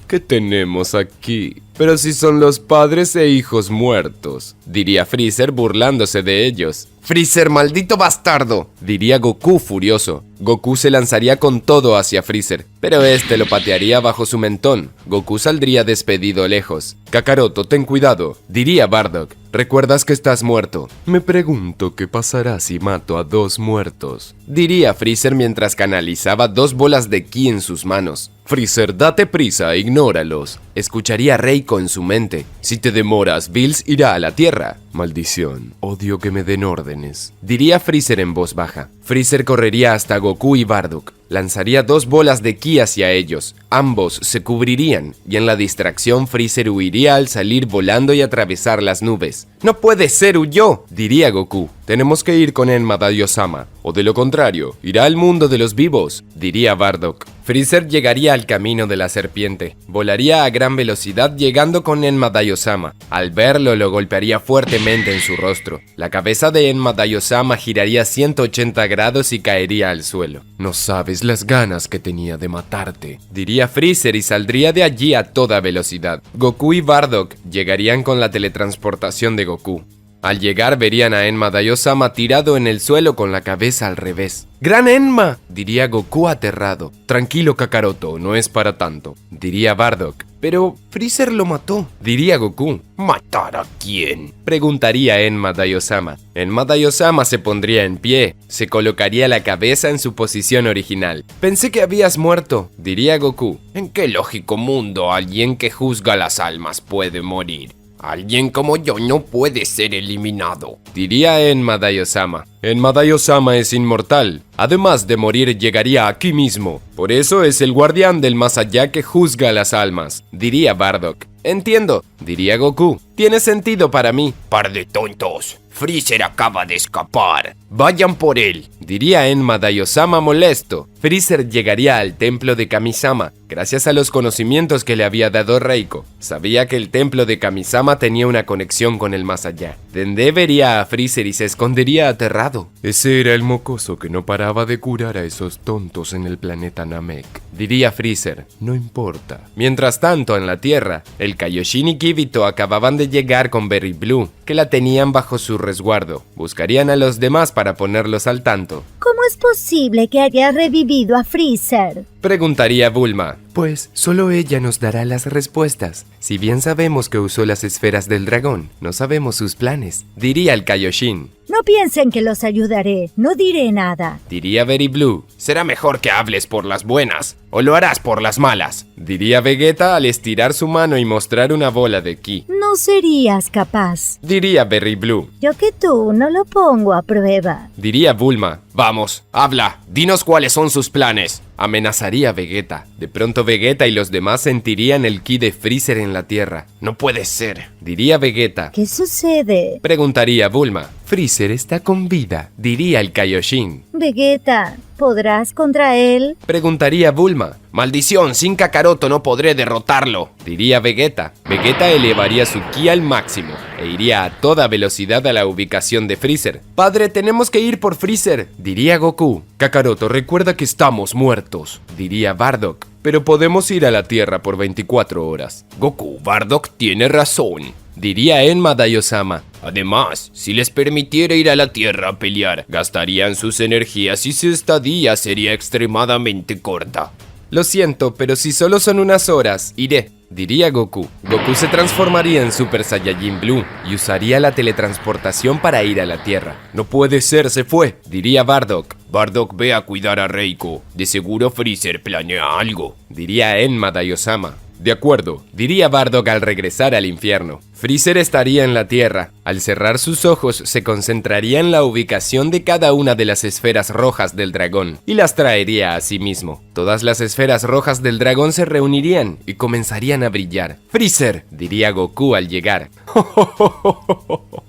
¿Qué tenemos aquí? Pero si son los padres e hijos muertos, diría Freezer burlándose de ellos. Freezer, maldito bastardo, diría Goku furioso. Goku se lanzaría con todo hacia Freezer, pero este lo patearía bajo su mentón. Goku saldría despedido lejos. Kakaroto, ten cuidado, diría Bardock. ¿Recuerdas que estás muerto? Me pregunto qué pasará si mato a 2 muertos, diría Freezer mientras canalizaba 2 bolas de ki en sus manos. Freezer, date prisa, ignóralos, escucharía Reiko en su mente. Si te demoras, Bills irá a la Tierra. Maldición, odio que me den órdenes, diría Freezer en voz baja. Freezer correría hasta Goku y Bardock. Lanzaría 2 bolas de ki hacia ellos. Ambos se cubrirían, y en la distracción Freezer huiría al salir volando y atravesar las nubes. ¡No puede ser, huyó!, diría Goku. Tenemos que ir con Enma Daiyosama, o de lo contrario, irá al mundo de los vivos, diría Bardock. Freezer llegaría al camino de la serpiente. Volaría a gran velocidad llegando con Enma Daiyosama. Al verlo, lo golpearía fuertemente en su rostro. La cabeza de Enma Daiyosama giraría 180 grados y caería al suelo. No sabes las ganas que tenía de matarte, diría Freezer y saldría de allí a toda velocidad. Goku y Bardock llegarían con la teletransportación de Goku. Al llegar verían a Enma Daiyosama tirado en el suelo con la cabeza al revés. ¡Gran Enma!, diría Goku aterrado. Tranquilo, Kakaroto, no es para tanto, diría Bardock. Pero Freezer lo mató, diría Goku. ¿Matar a quién? Preguntaría Enma Daiyosama. Enma Daiyosama se pondría en pie, se colocaría la cabeza en su posición original. Pensé que habías muerto, diría Goku. ¿En qué lógico mundo alguien que juzga las almas puede morir? Alguien como yo no puede ser eliminado, diría Enma Daiyosama. Enma Daiyosama es inmortal. Además de morir, llegaría aquí mismo. Por eso es el guardián del más allá que juzga las almas, diría Bardock. Entiendo, diría Goku. Tiene sentido para mí. Par de tontos. Freezer acaba de escapar. Vayan por él, diría Enma Daiyosama molesto. Freezer llegaría al templo de Kamisama, gracias a los conocimientos que le había dado Reiko. Sabía que el templo de Kamisama tenía una conexión con el más allá. Dende vería a Freezer y se escondería aterrado. Ese era el mocoso que no paraba de curar a esos tontos en el planeta Namek, diría Freezer. No importa. Mientras tanto, en la Tierra, el Kaioshin y Kibito acababan de llegar con Berry Blue, que la tenían bajo su resguardo. Buscarían a los demás para ponerlos al tanto. ¿Cómo es posible que haya revivido a Freezer? Preguntaría Bulma. Pues solo ella nos dará las respuestas. Si bien sabemos que usó las esferas del dragón, no sabemos sus planes, diría el Kaioshin. No piensen que los ayudaré, no diré nada, diría Berry Blue. Será mejor que hables por las buenas, o lo harás por las malas, diría Vegeta al estirar su mano y mostrar una bola de ki. No serías capaz, diría Berry Blue. Yo que tú no lo pongo a prueba, diría Bulma. Vamos, habla, dinos cuáles son sus planes, amenazaría Vegeta. De pronto Vegeta y los demás sentirían el ki de Freezer en la Tierra. No puede ser, diría Vegeta. ¿Qué sucede? Preguntaría Bulma. Freezer está con vida, diría el Kaioshin. Vegeta, ¿podrás contra él? Preguntaría Bulma. Maldición, sin Kakaroto no podré derrotarlo, diría Vegeta. Vegeta elevaría su ki al máximo e iría a toda velocidad a la ubicación de Freezer. Padre, tenemos que ir por Freezer, diría Goku. Kakaroto, recuerda que estamos muertos, diría Bardock. Pero podemos ir a la Tierra por 24 horas. Goku, Bardock tiene razón, diría Enma Daiyosama. Además, si les permitiera ir a la Tierra a pelear, gastarían sus energías y su estadía sería extremadamente corta. Lo siento, pero si solo son unas horas, iré, diría Goku. Goku se transformaría en Super Saiyajin Blue y usaría la teletransportación para ir a la Tierra. No puede ser, se fue, diría Bardock. Bardock, ve a cuidar a Reiko. De seguro Freezer planea algo, diría Enma Daiyosama. De acuerdo, diría Bardock al regresar al infierno. Freezer estaría en la Tierra. Al cerrar sus ojos, se concentraría en la ubicación de cada una de las esferas rojas del dragón y las traería a sí mismo. Todas las esferas rojas del dragón se reunirían y comenzarían a brillar. ¡Freezer!, diría Goku al llegar.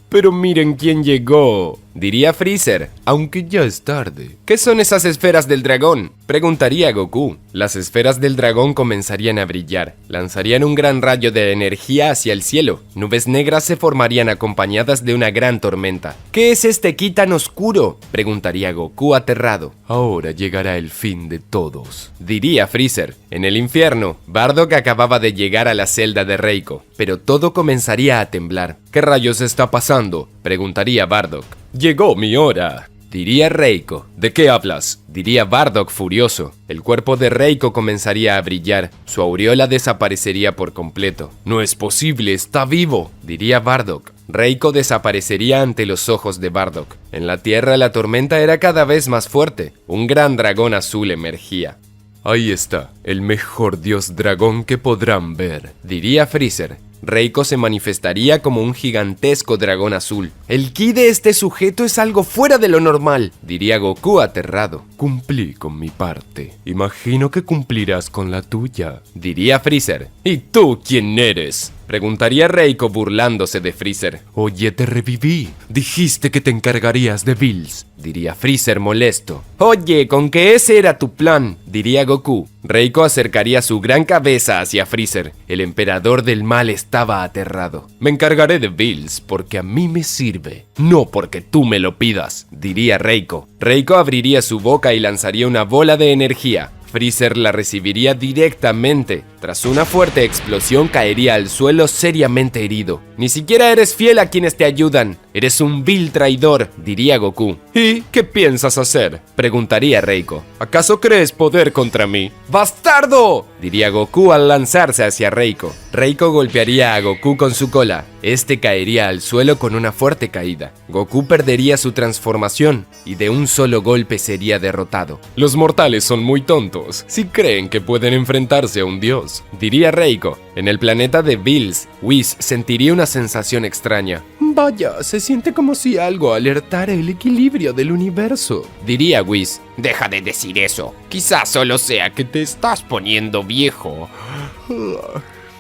Pero miren quién llegó, diría Freezer, aunque ya es tarde. ¿Qué son esas esferas del dragón?, preguntaría Goku. Las esferas del dragón comenzarían a brillar, lanzarían un gran rayo de energía hacia el cielo. Nubes negras se formarían acompañadas de una gran tormenta. ¿Qué es este ki tan oscuro?, preguntaría Goku aterrado. Ahora llegará el fin de todos, diría Freezer. En el infierno, Bardock acababa de llegar a la celda de Reiko, pero todo comenzaría a temblar. ¿Qué rayos está pasando?, preguntaría Bardock. Llegó mi hora, diría Reiko. ¿De qué hablas?, diría Bardock furioso. El cuerpo de Reiko comenzaría a brillar, su aureola desaparecería por completo. No es posible, está vivo, diría Bardock. Reiko desaparecería ante los ojos de Bardock. En la Tierra la tormenta era cada vez más fuerte. Un gran dragón azul emergía. Ahí está, el mejor dios dragón que podrán ver, diría Freezer. Reiko se manifestaría como un gigantesco dragón azul. El ki de este sujeto es algo fuera de lo normal, diría Goku aterrado. Cumplí con mi parte. Imagino que cumplirás con la tuya, diría Freezer. ¿Y tú quién eres?, preguntaría Reiko burlándose de Freezer. Oye, te reviví. Dijiste que te encargarías de Bills, diría Freezer molesto. Oye, con que ese era tu plan, diría Goku. Reiko acercaría su gran cabeza hacia Freezer. El emperador del mal estaba aterrado. Me encargaré de Bills porque a mí me sirve, no porque tú me lo pidas, diría Reiko. Reiko abriría su boca y lanzaría una bola de energía. Freezer la recibiría directamente. Tras una fuerte explosión caería al suelo seriamente herido. Ni siquiera eres fiel a quienes te ayudan, Eres un vil traidor, diría Goku. ¿Y qué piensas hacer?, preguntaría Reiko. ¿Acaso crees poder contra mí? ¡Bastardo!, diría Goku al lanzarse hacia Reiko. Reiko golpearía a Goku con su cola. Este caería al suelo con una fuerte caída. Goku perdería su transformación y de un solo golpe sería derrotado. Los mortales son muy tontos si creen que pueden enfrentarse a un dios, diría Reiko. En el planeta de Bills, Whis sentiría una sensación extraña. Vaya, se siente como si algo alertara el equilibrio del universo, diría Whis. Deja de decir eso. Quizás solo sea que te estás poniendo viejo.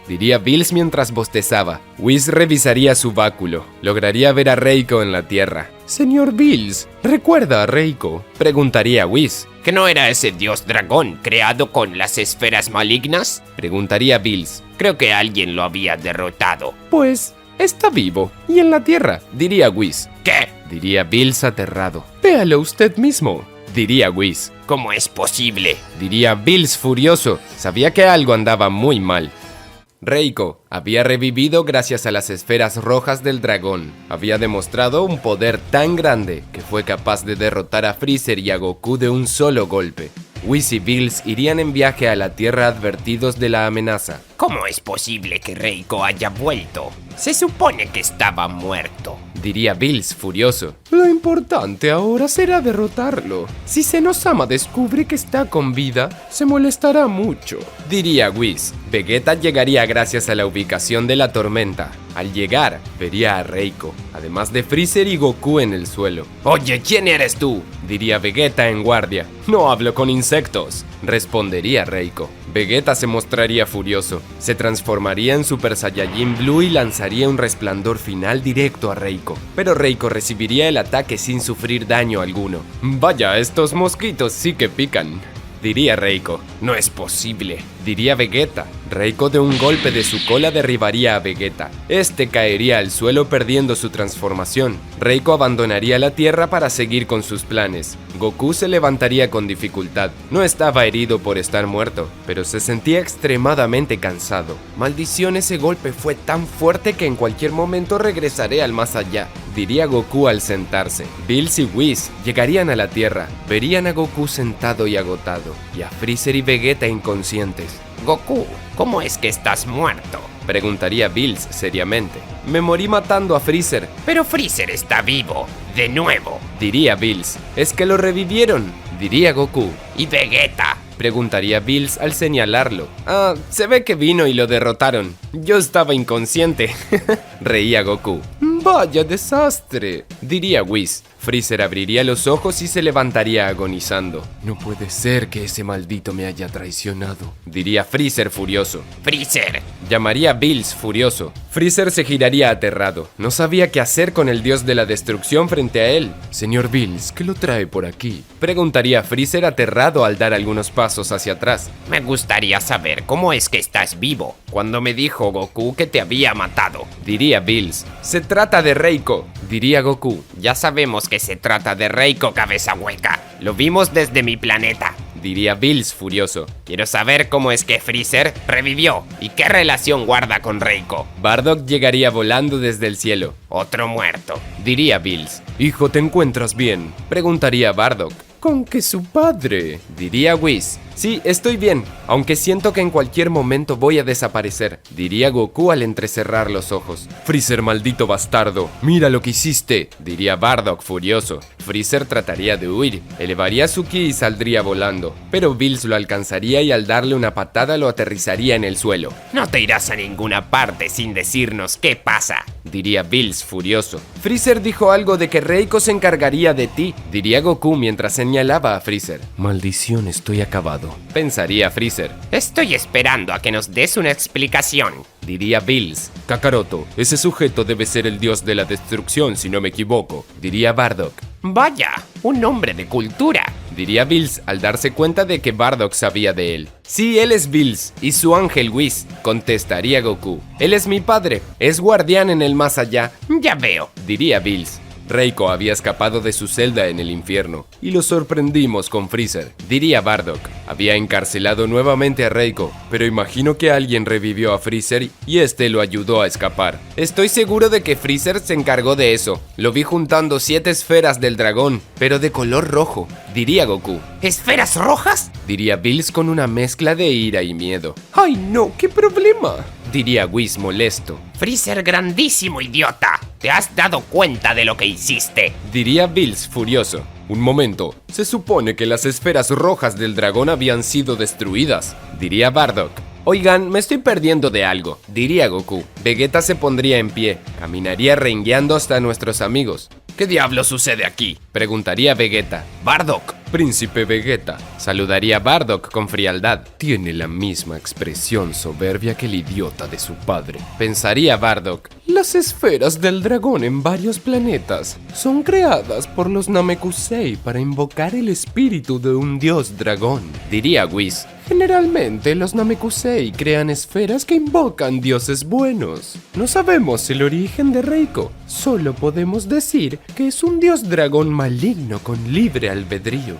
Diría Bills mientras bostezaba. Whis revisaría su báculo. Lograría ver a Reiko en la tierra. Señor Bills, ¿recuerda a Reiko?, preguntaría Whis. ¿Que no era ese dios dragón creado con las esferas malignas?, preguntaría Bills. Creo que alguien lo había derrotado. Pues está vivo y en la tierra, diría Whis. ¿Qué?, diría Bills aterrado. Véalo usted mismo, diría Whis. ¿Cómo es posible?, diría Bills furioso. Sabía que algo andaba muy mal. Reiko había revivido gracias a las esferas rojas del dragón. Había demostrado un poder tan grande que fue capaz de derrotar a Freezer y a Goku de un solo golpe. Whis y Bills irían en viaje a la Tierra advertidos de la amenaza. ¿Cómo es posible que Reiko haya vuelto? Se supone que estaba muerto, diría Bills furioso. Lo importante ahora será derrotarlo. Si Senosama descubre que está con vida, se molestará mucho, diría Whis. Vegeta llegaría gracias a la ubicación de la tormenta. Al llegar, vería a Reiko, además de Freezer y Goku en el suelo. Oye, ¿quién eres tú?, diría Vegeta en guardia. No hablo con insectos, respondería Reiko. Vegeta se mostraría furioso. Se transformaría en Super Saiyajin Blue y lanzaría un resplandor final directo a Reiko. Pero Reiko recibiría el ataque sin sufrir daño alguno. Vaya, estos mosquitos sí que pican, diría Reiko. No es posible, diría Vegeta. Reiko de un golpe de su cola derribaría a Vegeta. Este caería al suelo perdiendo su transformación. Reiko abandonaría la Tierra para seguir con sus planes. Goku se levantaría con dificultad. No estaba herido por estar muerto, pero se sentía extremadamente cansado. Maldición, ese golpe fue tan fuerte que en cualquier momento regresaré al más allá, diría Goku al sentarse. Bills y Whis llegarían a la Tierra. Verían a Goku sentado y agotado, y a Freezer y Vegeta inconscientes. Goku, ¿cómo es que estás muerto?, preguntaría Bills seriamente. Me morí matando a Freezer. Pero Freezer está vivo, de nuevo, diría Bills. Es que lo revivieron, diría Goku. ¿Y Vegeta?, preguntaría Bills al señalarlo. Ah, se ve que vino y lo derrotaron. Yo estaba inconsciente, reía Goku. Vaya desastre, diría Whis. Freezer abriría los ojos y se levantaría agonizando. No puede ser que ese maldito me haya traicionado, diría Freezer furioso. ¡Freezer!, llamaría Bills furioso. Freezer se giraría aterrado. No sabía qué hacer con el dios de la destrucción frente a él. Señor Bills, ¿qué lo trae por aquí?, preguntaría Freezer aterrado al dar algunos pasos hacia atrás. Me gustaría saber cómo es que estás vivo, cuando me dijo Goku que te había matado, diría Bills. Se trata de Reiko, diría Goku. Ya sabemos que se trata de Reiko, cabeza hueca. Lo vimos desde mi planeta, diría Bills furioso. Quiero saber cómo es que Freezer revivió y qué relación guarda con Reiko. Bardock llegaría volando desde el cielo. Otro muerto, diría Bills. Hijo, ¿te encuentras bien?, preguntaría Bardock. Con que su padre, diría Whis. Sí, estoy bien, aunque siento que en cualquier momento voy a desaparecer, diría Goku al entrecerrar los ojos. Freezer, maldito bastardo, mira lo que hiciste, diría Bardock furioso. Freezer trataría de huir, elevaría su ki y saldría volando, pero Bills lo alcanzaría y al darle una patada lo aterrizaría en el suelo. No te irás a ninguna parte sin decirnos qué pasa, diría Bills furioso. Freezer dijo algo de que Reiko se encargaría de ti, diría Goku mientras señalaba a Freezer. Maldición, estoy acabado, pensaría Freezer. Estoy esperando a que nos des una explicación, diría Bills. Kakaroto, ese sujeto debe ser el dios de la destrucción si no me equivoco, diría Bardock. Vaya, un hombre de cultura, diría Bills al darse cuenta de que Bardock sabía de él. Sí, él es Bills y su ángel Whis, contestaría Goku. Él es mi padre, es guardián en el más allá. Ya veo, diría Bills. Reiko había escapado de su celda en el infierno y lo sorprendimos con Freezer, diría Bardock. Había encarcelado nuevamente a Reiko, pero imagino que alguien revivió a Freezer y este lo ayudó a escapar. Estoy seguro de que Freezer se encargó de eso. Lo vi juntando 7 esferas del dragón, pero de color rojo, diría Goku. ¿Esferas rojas? Diría Bills con una mezcla de ira y miedo. ¡Ay no! ¿Qué problema? Diría Whis molesto. Freezer grandísimo idiota. ¿Te has dado cuenta de lo que hiciste? Diría Bills furioso. Un momento, se supone que las esferas rojas del dragón habían sido destruidas, diría Bardock. Oigan, me estoy perdiendo de algo, diría Goku. Vegeta se pondría en pie, caminaría rengueando hasta nuestros amigos. ¿Qué diablo sucede aquí? Preguntaría Vegeta. Bardock. Príncipe Vegeta. Saludaría Bardock con frialdad. Tiene la misma expresión soberbia que el idiota de su padre. Pensaría Bardock. Las esferas del dragón en varios planetas son creadas por los Namekusei para invocar el espíritu de un dios dragón, diría Whis. Generalmente los Namekusei crean esferas que invocan dioses buenos. No sabemos el origen de Reiko, solo podemos decir que es un dios dragón maligno con libre albedrío.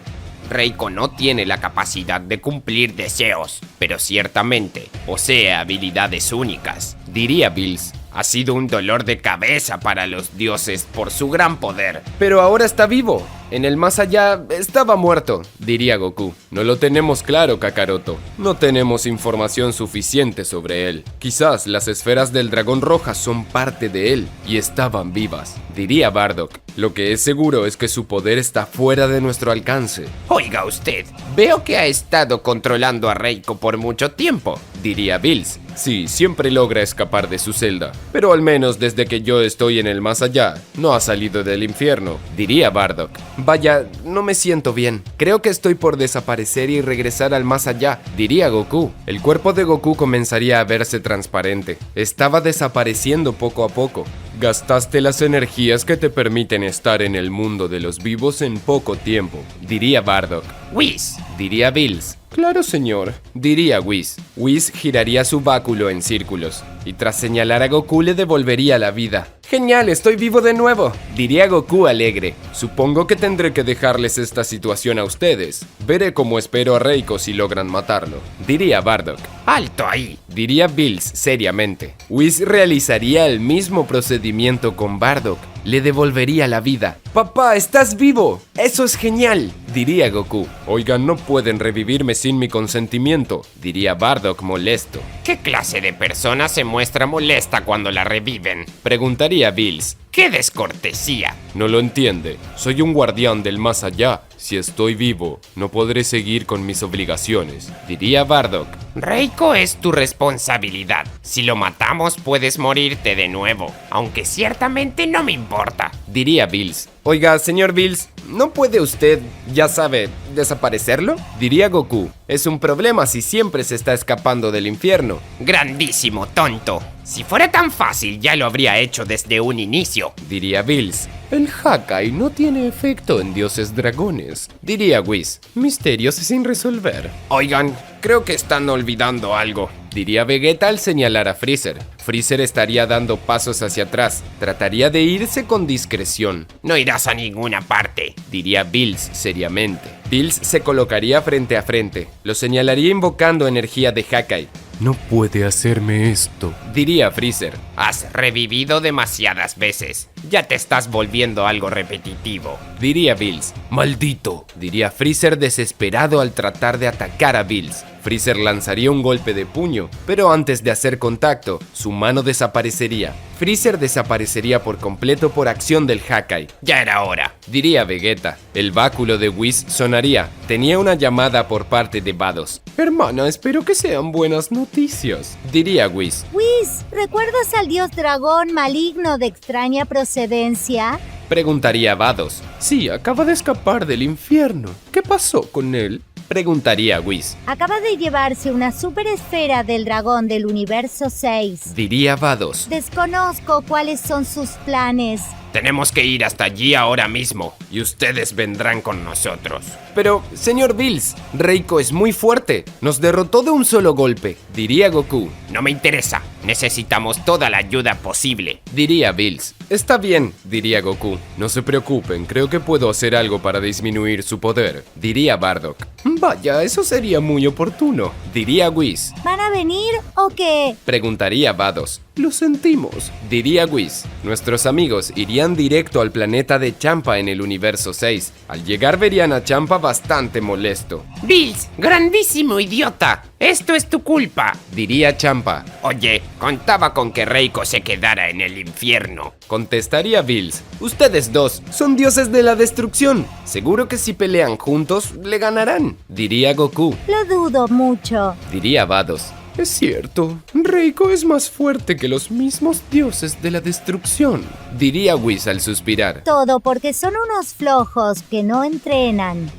Reiko no tiene la capacidad de cumplir deseos, pero ciertamente posee habilidades únicas, diría Bills. Ha sido un dolor de cabeza para los dioses por su gran poder. Pero ahora está vivo. En el más allá estaba muerto, diría Goku. No lo tenemos claro, Kakaroto. No tenemos información suficiente sobre él. Quizás las esferas del dragón rojas son parte de él y estaban vivas, diría Bardock. Lo que es seguro es que su poder está fuera de nuestro alcance. Oiga usted, veo que ha estado controlando a Reiko por mucho tiempo, diría Bills. Sí, siempre logra escapar de su celda, pero al menos desde que yo estoy en el más allá, no ha salido del infierno, diría Bardock. Vaya, no me siento bien. Creo que estoy por desaparecer y regresar al más allá, diría Goku. El cuerpo de Goku comenzaría a verse transparente. Estaba desapareciendo poco a poco. Gastaste las energías que te permiten estar en el mundo de los vivos en poco tiempo, diría Bardock. Whis, diría Bills. Claro, señor, diría Whis. Whis giraría su báculo en círculos y tras señalar a Goku le devolvería la vida. ¡Genial! ¡Estoy vivo de nuevo!, diría Goku alegre. Supongo que tendré que dejarles esta situación a ustedes. Veré cómo espero a Reiko si logran matarlo, diría Bardock. ¡Alto ahí!, diría Bills seriamente. Whis realizaría el mismo procedimiento con Bardock. Le devolvería la vida. ¡Papá, estás vivo! ¡Eso es genial!, diría Goku. Oigan, no pueden revivirme sin mi consentimiento, diría Bardock molesto. ¿Qué clase de persona se muestra molesta cuando la reviven?, preguntaría Bills. ¡Qué descortesía! No lo entiende. Soy un guardián del más allá. Si estoy vivo, no podré seguir con mis obligaciones, diría Bardock. Reiko es tu responsabilidad. Si lo matamos, puedes morirte de nuevo, aunque ciertamente no me importa, diría Bills. Oiga, señor Bills, ¿no puede usted, ya sabe, desaparecerlo?, diría Goku. Es un problema si siempre se está escapando del infierno. Grandísimo tonto. Si fuera tan fácil, ya lo habría hecho desde un inicio, diría Bills. El Hakai no tiene efecto en dioses dragones, diría Whis. Misterios sin resolver. Oigan, creo que están olvidando algo, diría Vegeta al señalar a Freezer. Freezer estaría dando pasos hacia atrás. Trataría de irse con discreción. No irás a ninguna parte, diría Bills seriamente. Bills se colocaría frente a frente. Lo señalaría invocando energía de Hakai. No puede hacerme esto, diría Freezer. Has revivido demasiadas veces. Ya te estás volviendo algo repetitivo, diría Bills. Maldito, diría Freezer desesperado al tratar de atacar a Bills. Freezer lanzaría un golpe de puño, pero antes de hacer contacto, su mano desaparecería. Freezer desaparecería por completo por acción del Hakai. Ya era hora, diría Vegeta. El báculo de Whis sonaría. Tenía una llamada por parte de Vados. Hermana, espero que sean buenas noticias, diría Whis. Whis, ¿recuerdas al dios dragón maligno de extraña procedencia? Preguntaría Vados. Sí, acaba de escapar del infierno. ¿Qué pasó con él?, preguntaría Whis. Acaba de llevarse una super esfera del dragón del universo 6. Diría Vados. Desconozco cuáles son sus planes, Tenemos que ir hasta allí ahora mismo y ustedes vendrán con nosotros. Pero, señor Bills, Reiko es muy fuerte. Nos derrotó de un solo golpe, diría Goku. No me interesa. Necesitamos toda la ayuda posible, diría Bills. Está bien, diría Goku. No se preocupen, creo que puedo hacer algo para disminuir su poder, diría Bardock. Vaya, eso sería muy oportuno, diría Whis. ¿Van a venir o qué? Preguntaría Vados. Lo sentimos, diría Whis. Nuestros amigos irían directo al planeta de Champa en el universo 6. Al llegar verían a Champa bastante molesto. Bills, grandísimo idiota. Esto es tu culpa, diría Champa. Oye, contaba con que Reiko se quedara en el infierno, contestaría Bills. Ustedes dos son dioses de la destrucción. Seguro que si pelean juntos, le ganarán, diría Goku. Lo dudo mucho, diría Vados. Es cierto, Reiko es más fuerte que los mismos dioses de la destrucción, diría Whis al suspirar. Todo porque son unos flojos que no entrenan,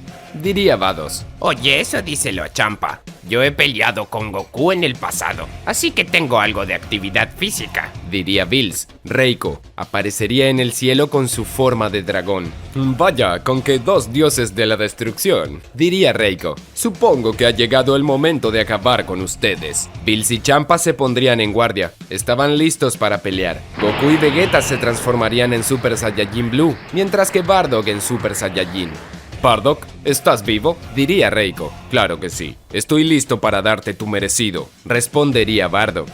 diría Vados. Oye, eso díselo a Champa. Yo he peleado con Goku en el pasado, así que tengo algo de actividad física, diría Bills. Reiko aparecería en el cielo con su forma de dragón. Vaya, con que dos dioses de la destrucción, diría Reiko. Supongo que ha llegado el momento de acabar con ustedes. Bills y Champa se pondrían en guardia. Estaban listos para pelear. Goku y Vegeta se transformarían en Super Saiyajin Blue, mientras que Bardock en Super Saiyajin. Bardock, ¿estás vivo? Diría Reiko. Claro que sí. Estoy listo para darte tu merecido, respondería Bardock.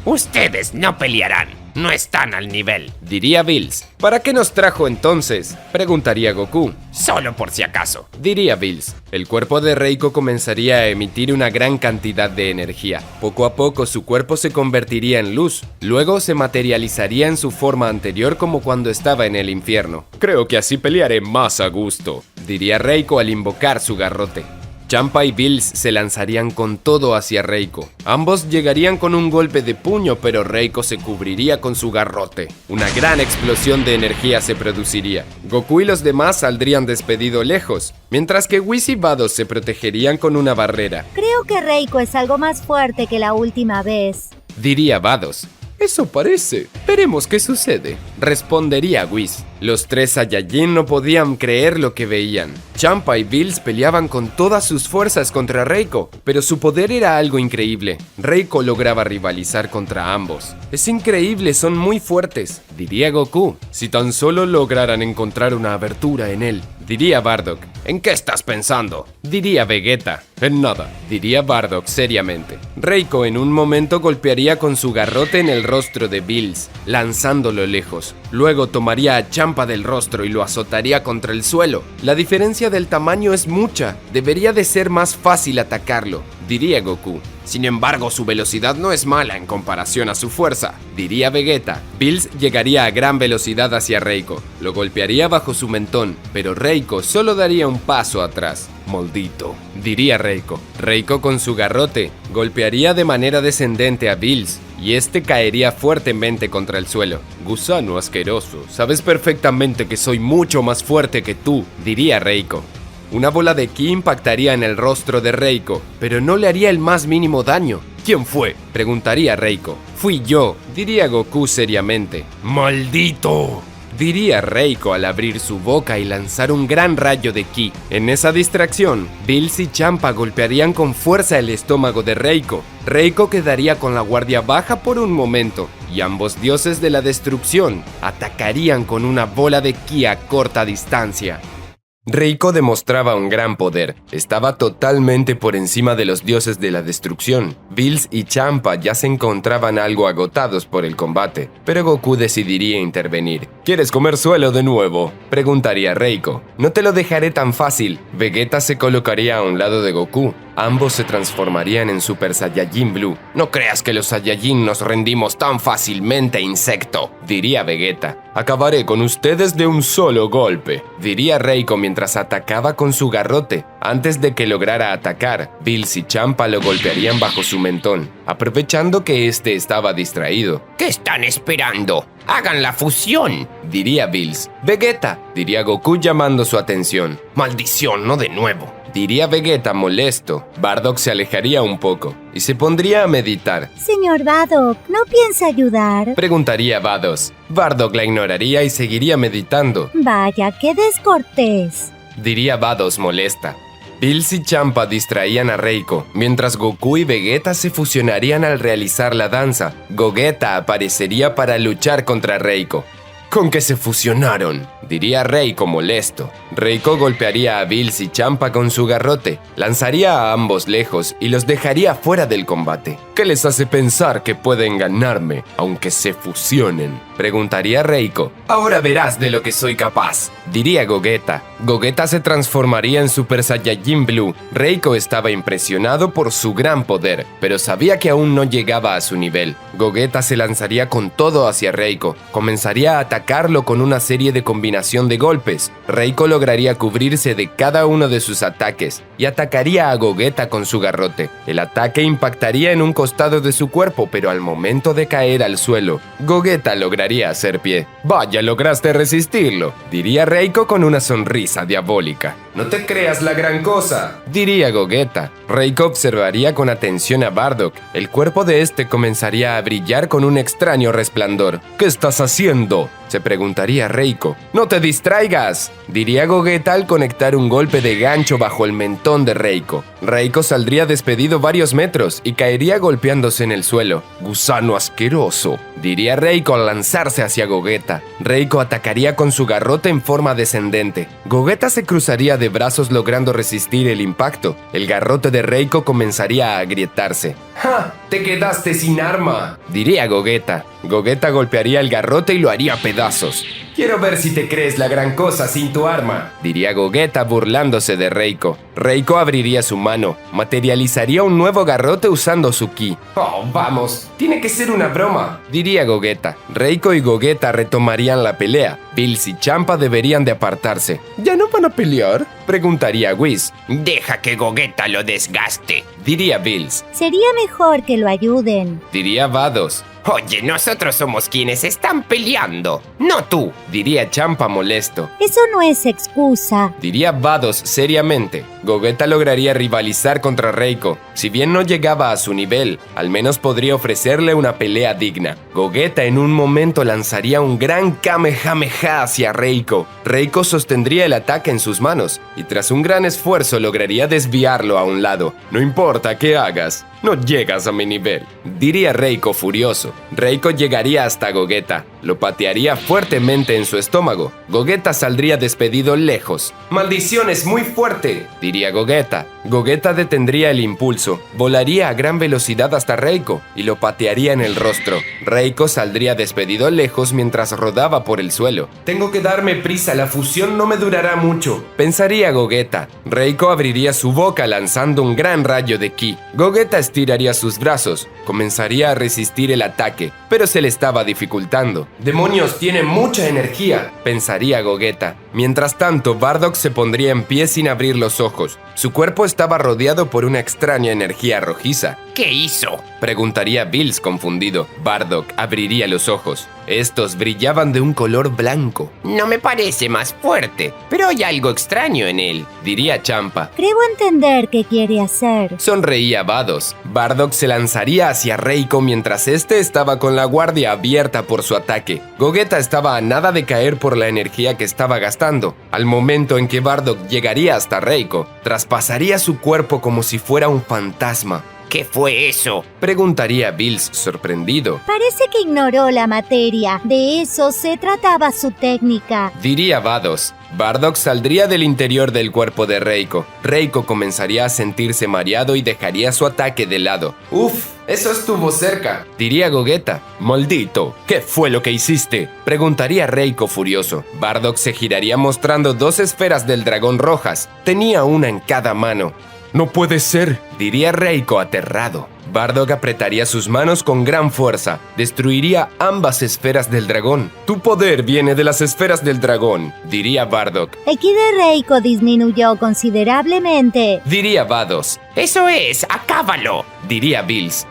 Ustedes no pelearán. No están al nivel, diría Bills. ¿Para qué nos trajo entonces? Preguntaría Goku. Solo por si acaso, diría Bills. El cuerpo de Reiko comenzaría a emitir una gran cantidad de energía. Poco a poco su cuerpo se convertiría en luz. Luego se materializaría en su forma anterior como cuando estaba en el infierno. Creo que así pelearé más a gusto, diría Reiko al invocar su garrote. Champa y Bills se lanzarían con todo hacia Reiko. Ambos llegarían con un golpe de puño, pero Reiko se cubriría con su garrote. Una gran explosión de energía se produciría. Goku y los demás saldrían despedidos lejos, mientras que Whis y Vados se protegerían con una barrera. Creo que Reiko es algo más fuerte que la última vez, diría Vados. Eso parece. Veremos qué sucede, respondería Whis. Los tres Saiyajin no podían creer lo que veían. Champa y Bills peleaban con todas sus fuerzas contra Reiko, pero su poder era algo increíble. Reiko lograba rivalizar contra ambos. Es increíble, son muy fuertes, diría Goku. Si tan solo lograran encontrar una abertura en él, diría Bardock. ¿En qué estás pensando? Diría Vegeta. En nada, diría Bardock seriamente. Reiko en un momento golpearía con su garrote en el rostro de Bills, lanzándolo lejos. Luego tomaría a Champa del rostro y lo azotaría contra el suelo. La diferencia del tamaño es mucha. Debería de ser más fácil atacarlo, diría Goku. Sin embargo, su velocidad no es mala en comparación a su fuerza, diría Vegeta. Bills llegaría a gran velocidad hacia Reiko. Lo golpearía bajo su mentón, pero Reiko solo daría un paso atrás. Maldito, diría Reiko. Reiko con su garrote golpearía de manera descendente a Bills y este caería fuertemente contra el suelo. Gusano asqueroso, sabes perfectamente que soy mucho más fuerte que tú, diría Reiko. Una bola de ki impactaría en el rostro de Reiko, pero no le haría el más mínimo daño. ¿Quién fue?, preguntaría Reiko. Fui yo, diría Goku seriamente. ¡Maldito!, diría Reiko al abrir su boca y lanzar un gran rayo de ki. En esa distracción, Bills y Champa golpearían con fuerza el estómago de Reiko. Reiko quedaría con la guardia baja por un momento, y ambos dioses de la destrucción atacarían con una bola de ki a corta distancia. Reiko demostraba un gran poder. Estaba totalmente por encima de los dioses de la destrucción. Bills y Champa ya se encontraban algo agotados por el combate, pero Goku decidiría intervenir. ¿Quieres comer suelo de nuevo?, preguntaría Reiko. No te lo dejaré tan fácil. Vegeta se colocaría a un lado de Goku. Ambos se transformarían en Super Saiyajin Blue. No creas que los Saiyajin nos rendimos tan fácilmente, insecto, diría Vegeta. Acabaré con ustedes de un solo golpe, diría Reiko mientras atacaba con su garrote. Antes de que lograra atacar, Bills y Champa lo golpearían bajo su mentón, aprovechando que este estaba distraído. ¿Qué están esperando? ¡Hagan la fusión!, diría Bills. Vegeta, diría Goku llamando su atención. Maldición, no de nuevo, diría Vegeta molesto. Bardock se alejaría un poco y se pondría a meditar. Señor Bardock, ¿no piensa ayudar? Preguntaría Vados. Bardock la ignoraría y seguiría meditando. Vaya, qué descortés. Diría Vados molesta. Bills y Champa distraían a Reiko, mientras Goku y Vegeta se fusionarían al realizar la danza. Gogeta aparecería para luchar contra Reiko. ¿Con qué se fusionaron?, diría Reiko molesto. Reiko golpearía a Bills y Champa con su garrote, lanzaría a ambos lejos y los dejaría fuera del combate. ¿Qué les hace pensar que pueden ganarme, aunque se fusionen?, preguntaría Reiko. Ahora verás de lo que soy capaz, diría Gogeta. Gogeta se transformaría en Super Saiyajin Blue. Reiko estaba impresionado por su gran poder, pero sabía que aún no llegaba a su nivel. Gogeta se lanzaría con todo hacia Reiko. Comenzaría a atacarlo con una serie de combinación de golpes. Reiko lograría cubrirse de cada uno de sus ataques y atacaría a Gogeta con su garrote. El ataque impactaría en un costado de su cuerpo, pero al momento de caer al suelo, Gogeta lograría hacer pie. Vaya, lograste resistirlo, diría Reiko con una sonrisa diabólica. No te creas la gran cosa, diría Gogeta. Reiko observaría con atención a Bardock. El cuerpo de este comenzaría a brillar con un extraño resplandor. ¿Qué estás haciendo?, se preguntaría Reiko. ¡No te distraigas!, diría Gogeta al conectar un golpe de gancho bajo el mentón de Reiko. Reiko saldría despedido varios metros y caería golpeándose en el suelo. ¡Gusano asqueroso!, diría Reiko al lanzarse hacia Gogeta. Reiko atacaría con su garrote en forma descendente. Gogeta se cruzaría de brazos logrando resistir el impacto. El garrote de Reiko comenzaría a agrietarse. ¡Ja! ¡Te quedaste sin arma!, diría Gogeta. Gogeta golpearía el garrote y lo haría pedazos. Quiero ver si te crees la gran cosa sin tu arma, diría Gogeta burlándose de Reiko. Reiko abriría su mano, materializaría un nuevo garrote usando su ki. Oh, vamos, tiene que ser una broma, diría Gogeta. Reiko y Gogeta retomarían la pelea. Bills y Champa deberían de apartarse. ¿Ya no van a pelear?, preguntaría Whis. Deja que Gogeta lo desgaste, diría Bills. Sería mejor que lo ayuden, diría Vados. Oye, nosotros somos quienes están peleando, no tú, diría Champa molesto. Eso no es excusa, diría Vados seriamente. Gogeta lograría rivalizar contra Reiko. Si bien no llegaba a su nivel, al menos podría ofrecerle una pelea digna. Gogeta en un momento lanzaría un gran Kamehameha hacia Reiko. Reiko sostendría el ataque en sus manos y tras un gran esfuerzo lograría desviarlo a un lado. No importa qué hagas, no llegas a mi nivel, diría Reiko furioso. Reiko llegaría hasta Gogeta, lo patearía fuertemente en su estómago. Gogeta saldría despedido lejos. ¡Maldición, es muy fuerte!, diría Gogeta. Gogeta detendría el impulso, volaría a gran velocidad hasta Reiko y lo patearía en el rostro. Reiko saldría despedido lejos mientras rodaba por el suelo. Tengo que darme prisa, la fusión no me durará mucho, pensaría Gogeta. Reiko abriría su boca lanzando un gran rayo de ki. Gogeta estiraría sus brazos, comenzaría a resistir el ataque, pero se le estaba dificultando. ¡Demonios, tiene mucha energía!, pensaría Gogeta. Mientras tanto, Bardock se pondría en pie sin abrir los ojos. Su cuerpo estaba rodeado por una extraña energía rojiza. ¿Qué hizo?, preguntaría Bills confundido. Bardock abriría los ojos. Estos brillaban de un color blanco. No me parece más fuerte, pero hay algo extraño en él, diría Champa. Creo entender qué quiere hacer, sonreía Vados. Bardock se lanzaría hacia Reiko mientras este estaba con la guardia abierta por su ataque. Gogeta estaba a nada de caer por la energía que estaba gastando. Al momento en que Bardock llegaría hasta Reiko, traspasaría su cuerpo como si fuera un fantasma. ¿Qué fue eso?, preguntaría Bills sorprendido. Parece que ignoró la materia. De eso se trataba su técnica, diría Vados. Bardock saldría del interior del cuerpo de Reiko. Reiko comenzaría a sentirse mareado y dejaría su ataque de lado. ¡Uf! Eso estuvo cerca, diría Gogeta. ¡Maldito! ¿Qué fue lo que hiciste?, preguntaría Reiko furioso. Bardock se giraría mostrando 2 esferas del dragón rojas. Tenía una en cada mano. ¡No puede ser!, diría Reiko aterrado. Bardock apretaría sus manos con gran fuerza. Destruiría ambas esferas del dragón. Tu poder viene de las esferas del dragón, diría Bardock. El ki de Reiko disminuyó considerablemente, diría Vados. Eso es, acábalo, diría Bills.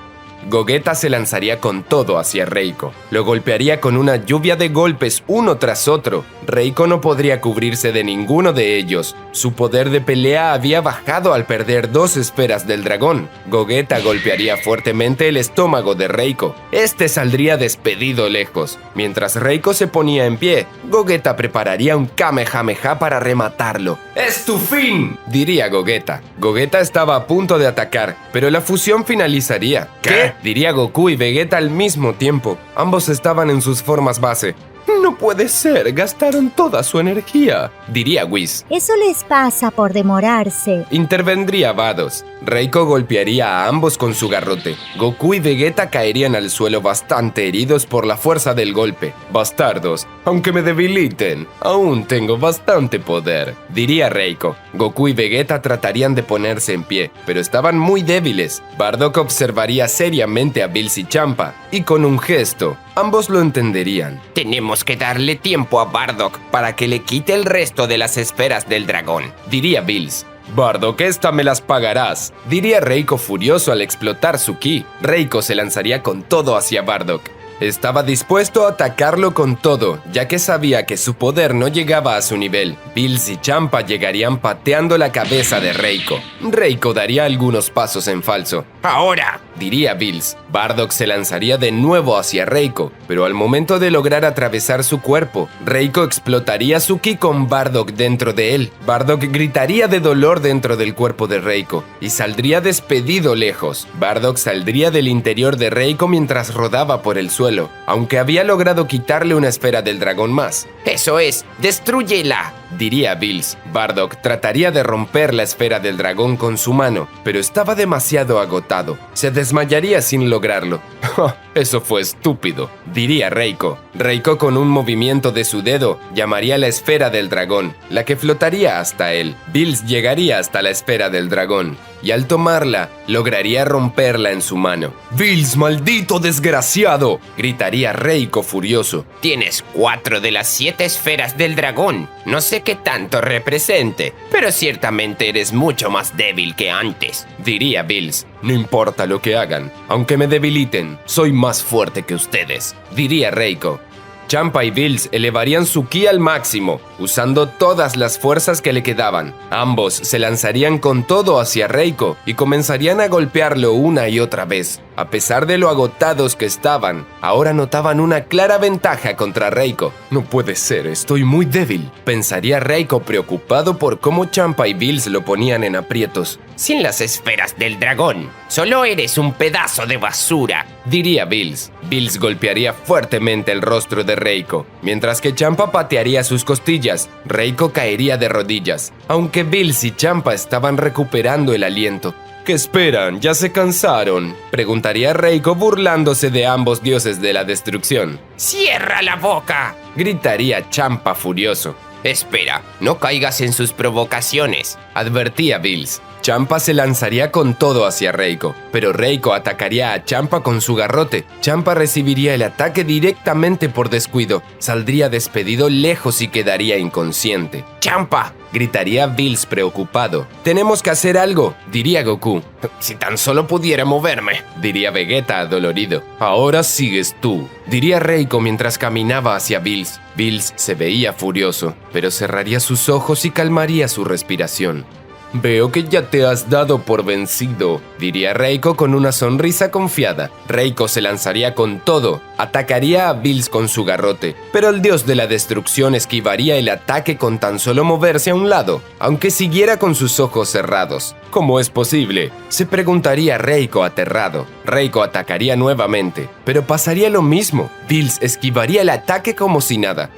Gogeta se lanzaría con todo hacia Reiko. Lo golpearía con una lluvia de golpes uno tras otro. Reiko no podría cubrirse de ninguno de ellos. Su poder de pelea había bajado al perder 2 esferas del dragón. Gogeta golpearía fuertemente el estómago de Reiko. Este saldría despedido lejos. Mientras Reiko se ponía en pie, Gogeta prepararía un Kamehameha para rematarlo. ¡Es tu fin!, diría Gogeta. Gogeta estaba a punto de atacar, pero la fusión finalizaría. ¿Qué?, diría Goku y Vegeta al mismo tiempo. Ambos estaban en sus formas base. No puede ser, gastaron toda su energía, diría Whis. Eso les pasa por demorarse. Intervendría Vados. Reiko golpearía a ambos con su garrote. Goku y Vegeta caerían al suelo bastante heridos por la fuerza del golpe. Bastardos, aunque me debiliten, aún tengo bastante poder, diría Reiko. Goku y Vegeta tratarían de ponerse en pie, pero estaban muy débiles. Bardock observaría seriamente a Bills y Champa, y con un gesto, ambos lo entenderían. Tenemos que darle tiempo a Bardock para que le quite el resto de las esferas del dragón, diría Bills. Bardock, esta me las pagarás, diría Reiko furioso al explotar su ki. Reiko se lanzaría con todo hacia Bardock. Estaba dispuesto a atacarlo con todo, ya que sabía que su poder no llegaba a su nivel. Bills y Champa llegarían pateando la cabeza de Reiko. Reiko daría algunos pasos en falso. ¡Ahora!, diría Bills. Bardock se lanzaría de nuevo hacia Reiko, pero al momento de lograr atravesar su cuerpo, Reiko explotaría su ki con Bardock dentro de él. Bardock gritaría de dolor dentro del cuerpo de Reiko y saldría despedido lejos. Bardock saldría del interior de Reiko mientras rodaba por el suelo, aunque había logrado quitarle una esfera del dragón más. ¡Eso es! ¡Destrúyela!, diría Bills. Bardock trataría de romper la esfera del dragón con su mano, pero estaba demasiado agotado. Se desmayaría sin lograrlo. Eso fue estúpido, diría Reiko. Reiko, con un movimiento de su dedo, llamaría la esfera del dragón, la que flotaría hasta él. Bills llegaría hasta la esfera del dragón, y al tomarla, lograría romperla en su mano. ¡Bills, maldito desgraciado!, gritaría Reiko furioso. Tienes 4 de las 7 esferas del dragón. No sé qué tanto represente, pero ciertamente eres mucho más débil que antes, diría Bills. No importa lo que hagan, aunque me debiliten, soy más fuerte que ustedes, diría Reiko. Champa y Bills elevarían su ki al máximo, usando todas las fuerzas que le quedaban. Ambos se lanzarían con todo hacia Reiko y comenzarían a golpearlo una y otra vez. A pesar de lo agotados que estaban, ahora notaban una clara ventaja contra Reiko. No puede ser, estoy muy débil, pensaría Reiko preocupado por cómo Champa y Bills lo ponían en aprietos. Sin las esferas del dragón, solo eres un pedazo de basura, diría Bills. Bills golpearía fuertemente el rostro de Reiko, mientras que Champa patearía sus costillas. Reiko caería de rodillas, aunque Bills y Champa estaban recuperando el aliento. ¿Qué esperan? ¿Ya se cansaron?, preguntaría Reiko burlándose de ambos dioses de la destrucción. ¡Cierra la boca!, gritaría Champa furioso. Espera, no caigas en sus provocaciones, advertía Bills. Champa se lanzaría con todo hacia Reiko, pero Reiko atacaría a Champa con su garrote. Champa recibiría el ataque directamente por descuido, saldría despedido lejos y quedaría inconsciente. ¡Champa!, gritaría Bills preocupado. Tenemos que hacer algo, diría Goku. Si tan solo pudiera moverme, diría Vegeta adolorido. Ahora sigues tú, diría Reiko mientras caminaba hacia Bills. Bills se veía furioso, pero cerraría sus ojos y calmaría su respiración. Veo que ya te has dado por vencido, diría Reiko con una sonrisa confiada. Reiko se lanzaría con todo, atacaría a Bills con su garrote, pero el dios de la destrucción esquivaría el ataque con tan solo moverse a un lado, aunque siguiera con sus ojos cerrados. ¿Cómo es posible?, se preguntaría Reiko aterrado. Reiko atacaría nuevamente, pero pasaría lo mismo. Bills esquivaría el ataque como si nada.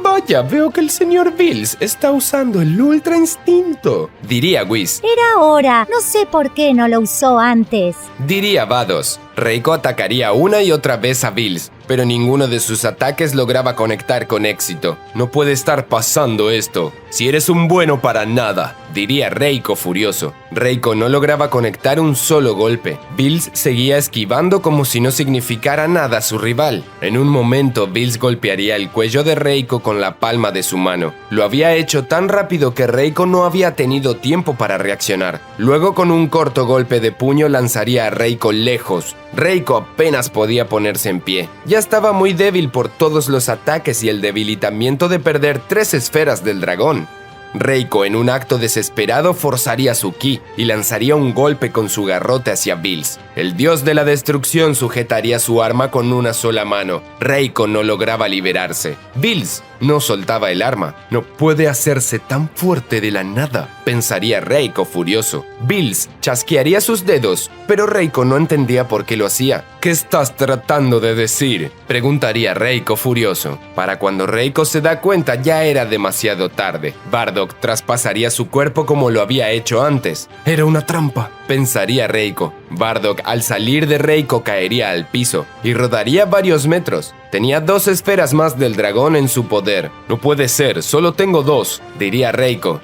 Vaya, veo que el señor Bills está usando el Ultra Instinto, diría Whis. Era hora, no sé por qué no lo usó antes, diría Vados. Reiko atacaría una y otra vez a Bills, pero ninguno de sus ataques lograba conectar con éxito. No puede estar pasando esto. Si eres un bueno para nada, diría Reiko furioso. Reiko no lograba conectar un solo golpe. Bills seguía esquivando como si no significara nada a su rival. En un momento, Bills golpearía el cuello de Reiko con la palma de su mano. Lo había hecho tan rápido que Reiko no había tenido tiempo para reaccionar. Luego, con un corto golpe de puño, lanzaría a Reiko lejos. Reiko apenas podía ponerse en pie. Ya estaba muy débil por todos los ataques y el debilitamiento de perder 3 esferas del dragón. Reiko, en un acto desesperado, forzaría su ki y lanzaría un golpe con su garrote hacia Bills. El dios de la destrucción sujetaría su arma con una sola mano. Reiko no lograba liberarse. Bills no soltaba el arma. No puede hacerse tan fuerte de la nada, pensaría Reiko furioso. Bills chasquearía sus dedos, pero Reiko no entendía por qué lo hacía. ¿Qué estás tratando de decir?, preguntaría Reiko furioso. Para cuando Reiko se da cuenta ya era demasiado tarde. Bardock traspasaría su cuerpo como lo había hecho antes. Era una trampa, pensaría Reiko. Bardock, al salir de Reiko, caería al piso y rodaría varios metros. Tenía 2 esferas más del dragón en su poder. No puede ser, solo tengo 2, diría Reiko.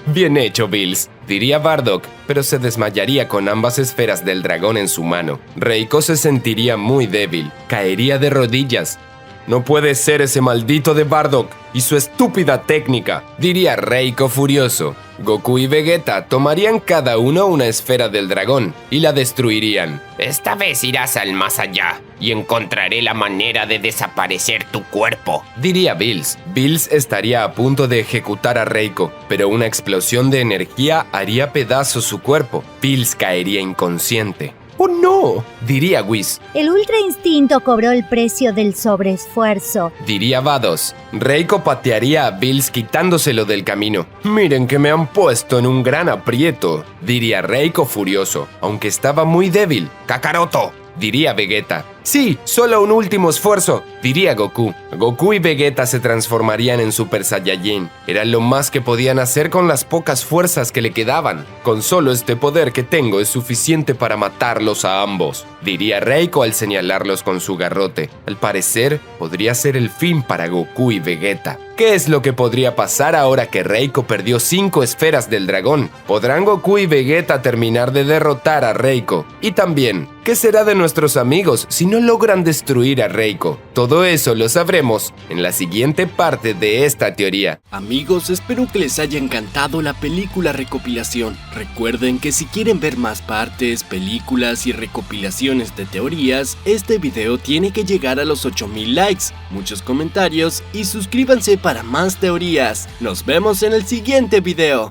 Bien hecho, Bills, diría Bardock, pero se desmayaría con ambas esferas del dragón en su mano. Reiko se sentiría muy débil, caería de rodillas. No puede ser ese maldito de Bardock y su estúpida técnica, diría Reiko furioso. Goku y Vegeta tomarían cada uno una esfera del dragón y la destruirían. Esta vez irás al más allá y encontraré la manera de desaparecer tu cuerpo, diría Bills. Bills estaría a punto de ejecutar a Reiko, pero una explosión de energía haría pedazos su cuerpo. Bills caería inconsciente. ¡Oh no!, diría Whis. El Ultra Instinto cobró el precio del sobreesfuerzo, diría Vados. Reiko patearía a Bills quitándoselo del camino. Miren que me han puesto en un gran aprieto, diría Reiko furioso, aunque estaba muy débil. Kakaroto, diría Vegeta. Sí, solo un último esfuerzo, diría Goku. Goku y Vegeta se transformarían en Super Saiyajin. Era lo más que podían hacer con las pocas fuerzas que le quedaban. Con solo este poder que tengo es suficiente para matarlos a ambos, diría Reiko al señalarlos con su garrote. Al parecer, podría ser el fin para Goku y Vegeta. ¿Qué es lo que podría pasar ahora que Reiko perdió 5 esferas del dragón? ¿Podrán Goku y Vegeta terminar de derrotar a Reiko? Y también, ¿qué será de nuestros amigos si no logran destruir a Reiko? Todo eso lo sabremos en la siguiente parte de esta teoría. Amigos, espero que les haya encantado la película recopilación. Recuerden que si quieren ver más partes, películas y recopilaciones de teorías, este video tiene que llegar a los 8000 likes, muchos comentarios y suscríbanse para más teorías. Nos vemos en el siguiente video.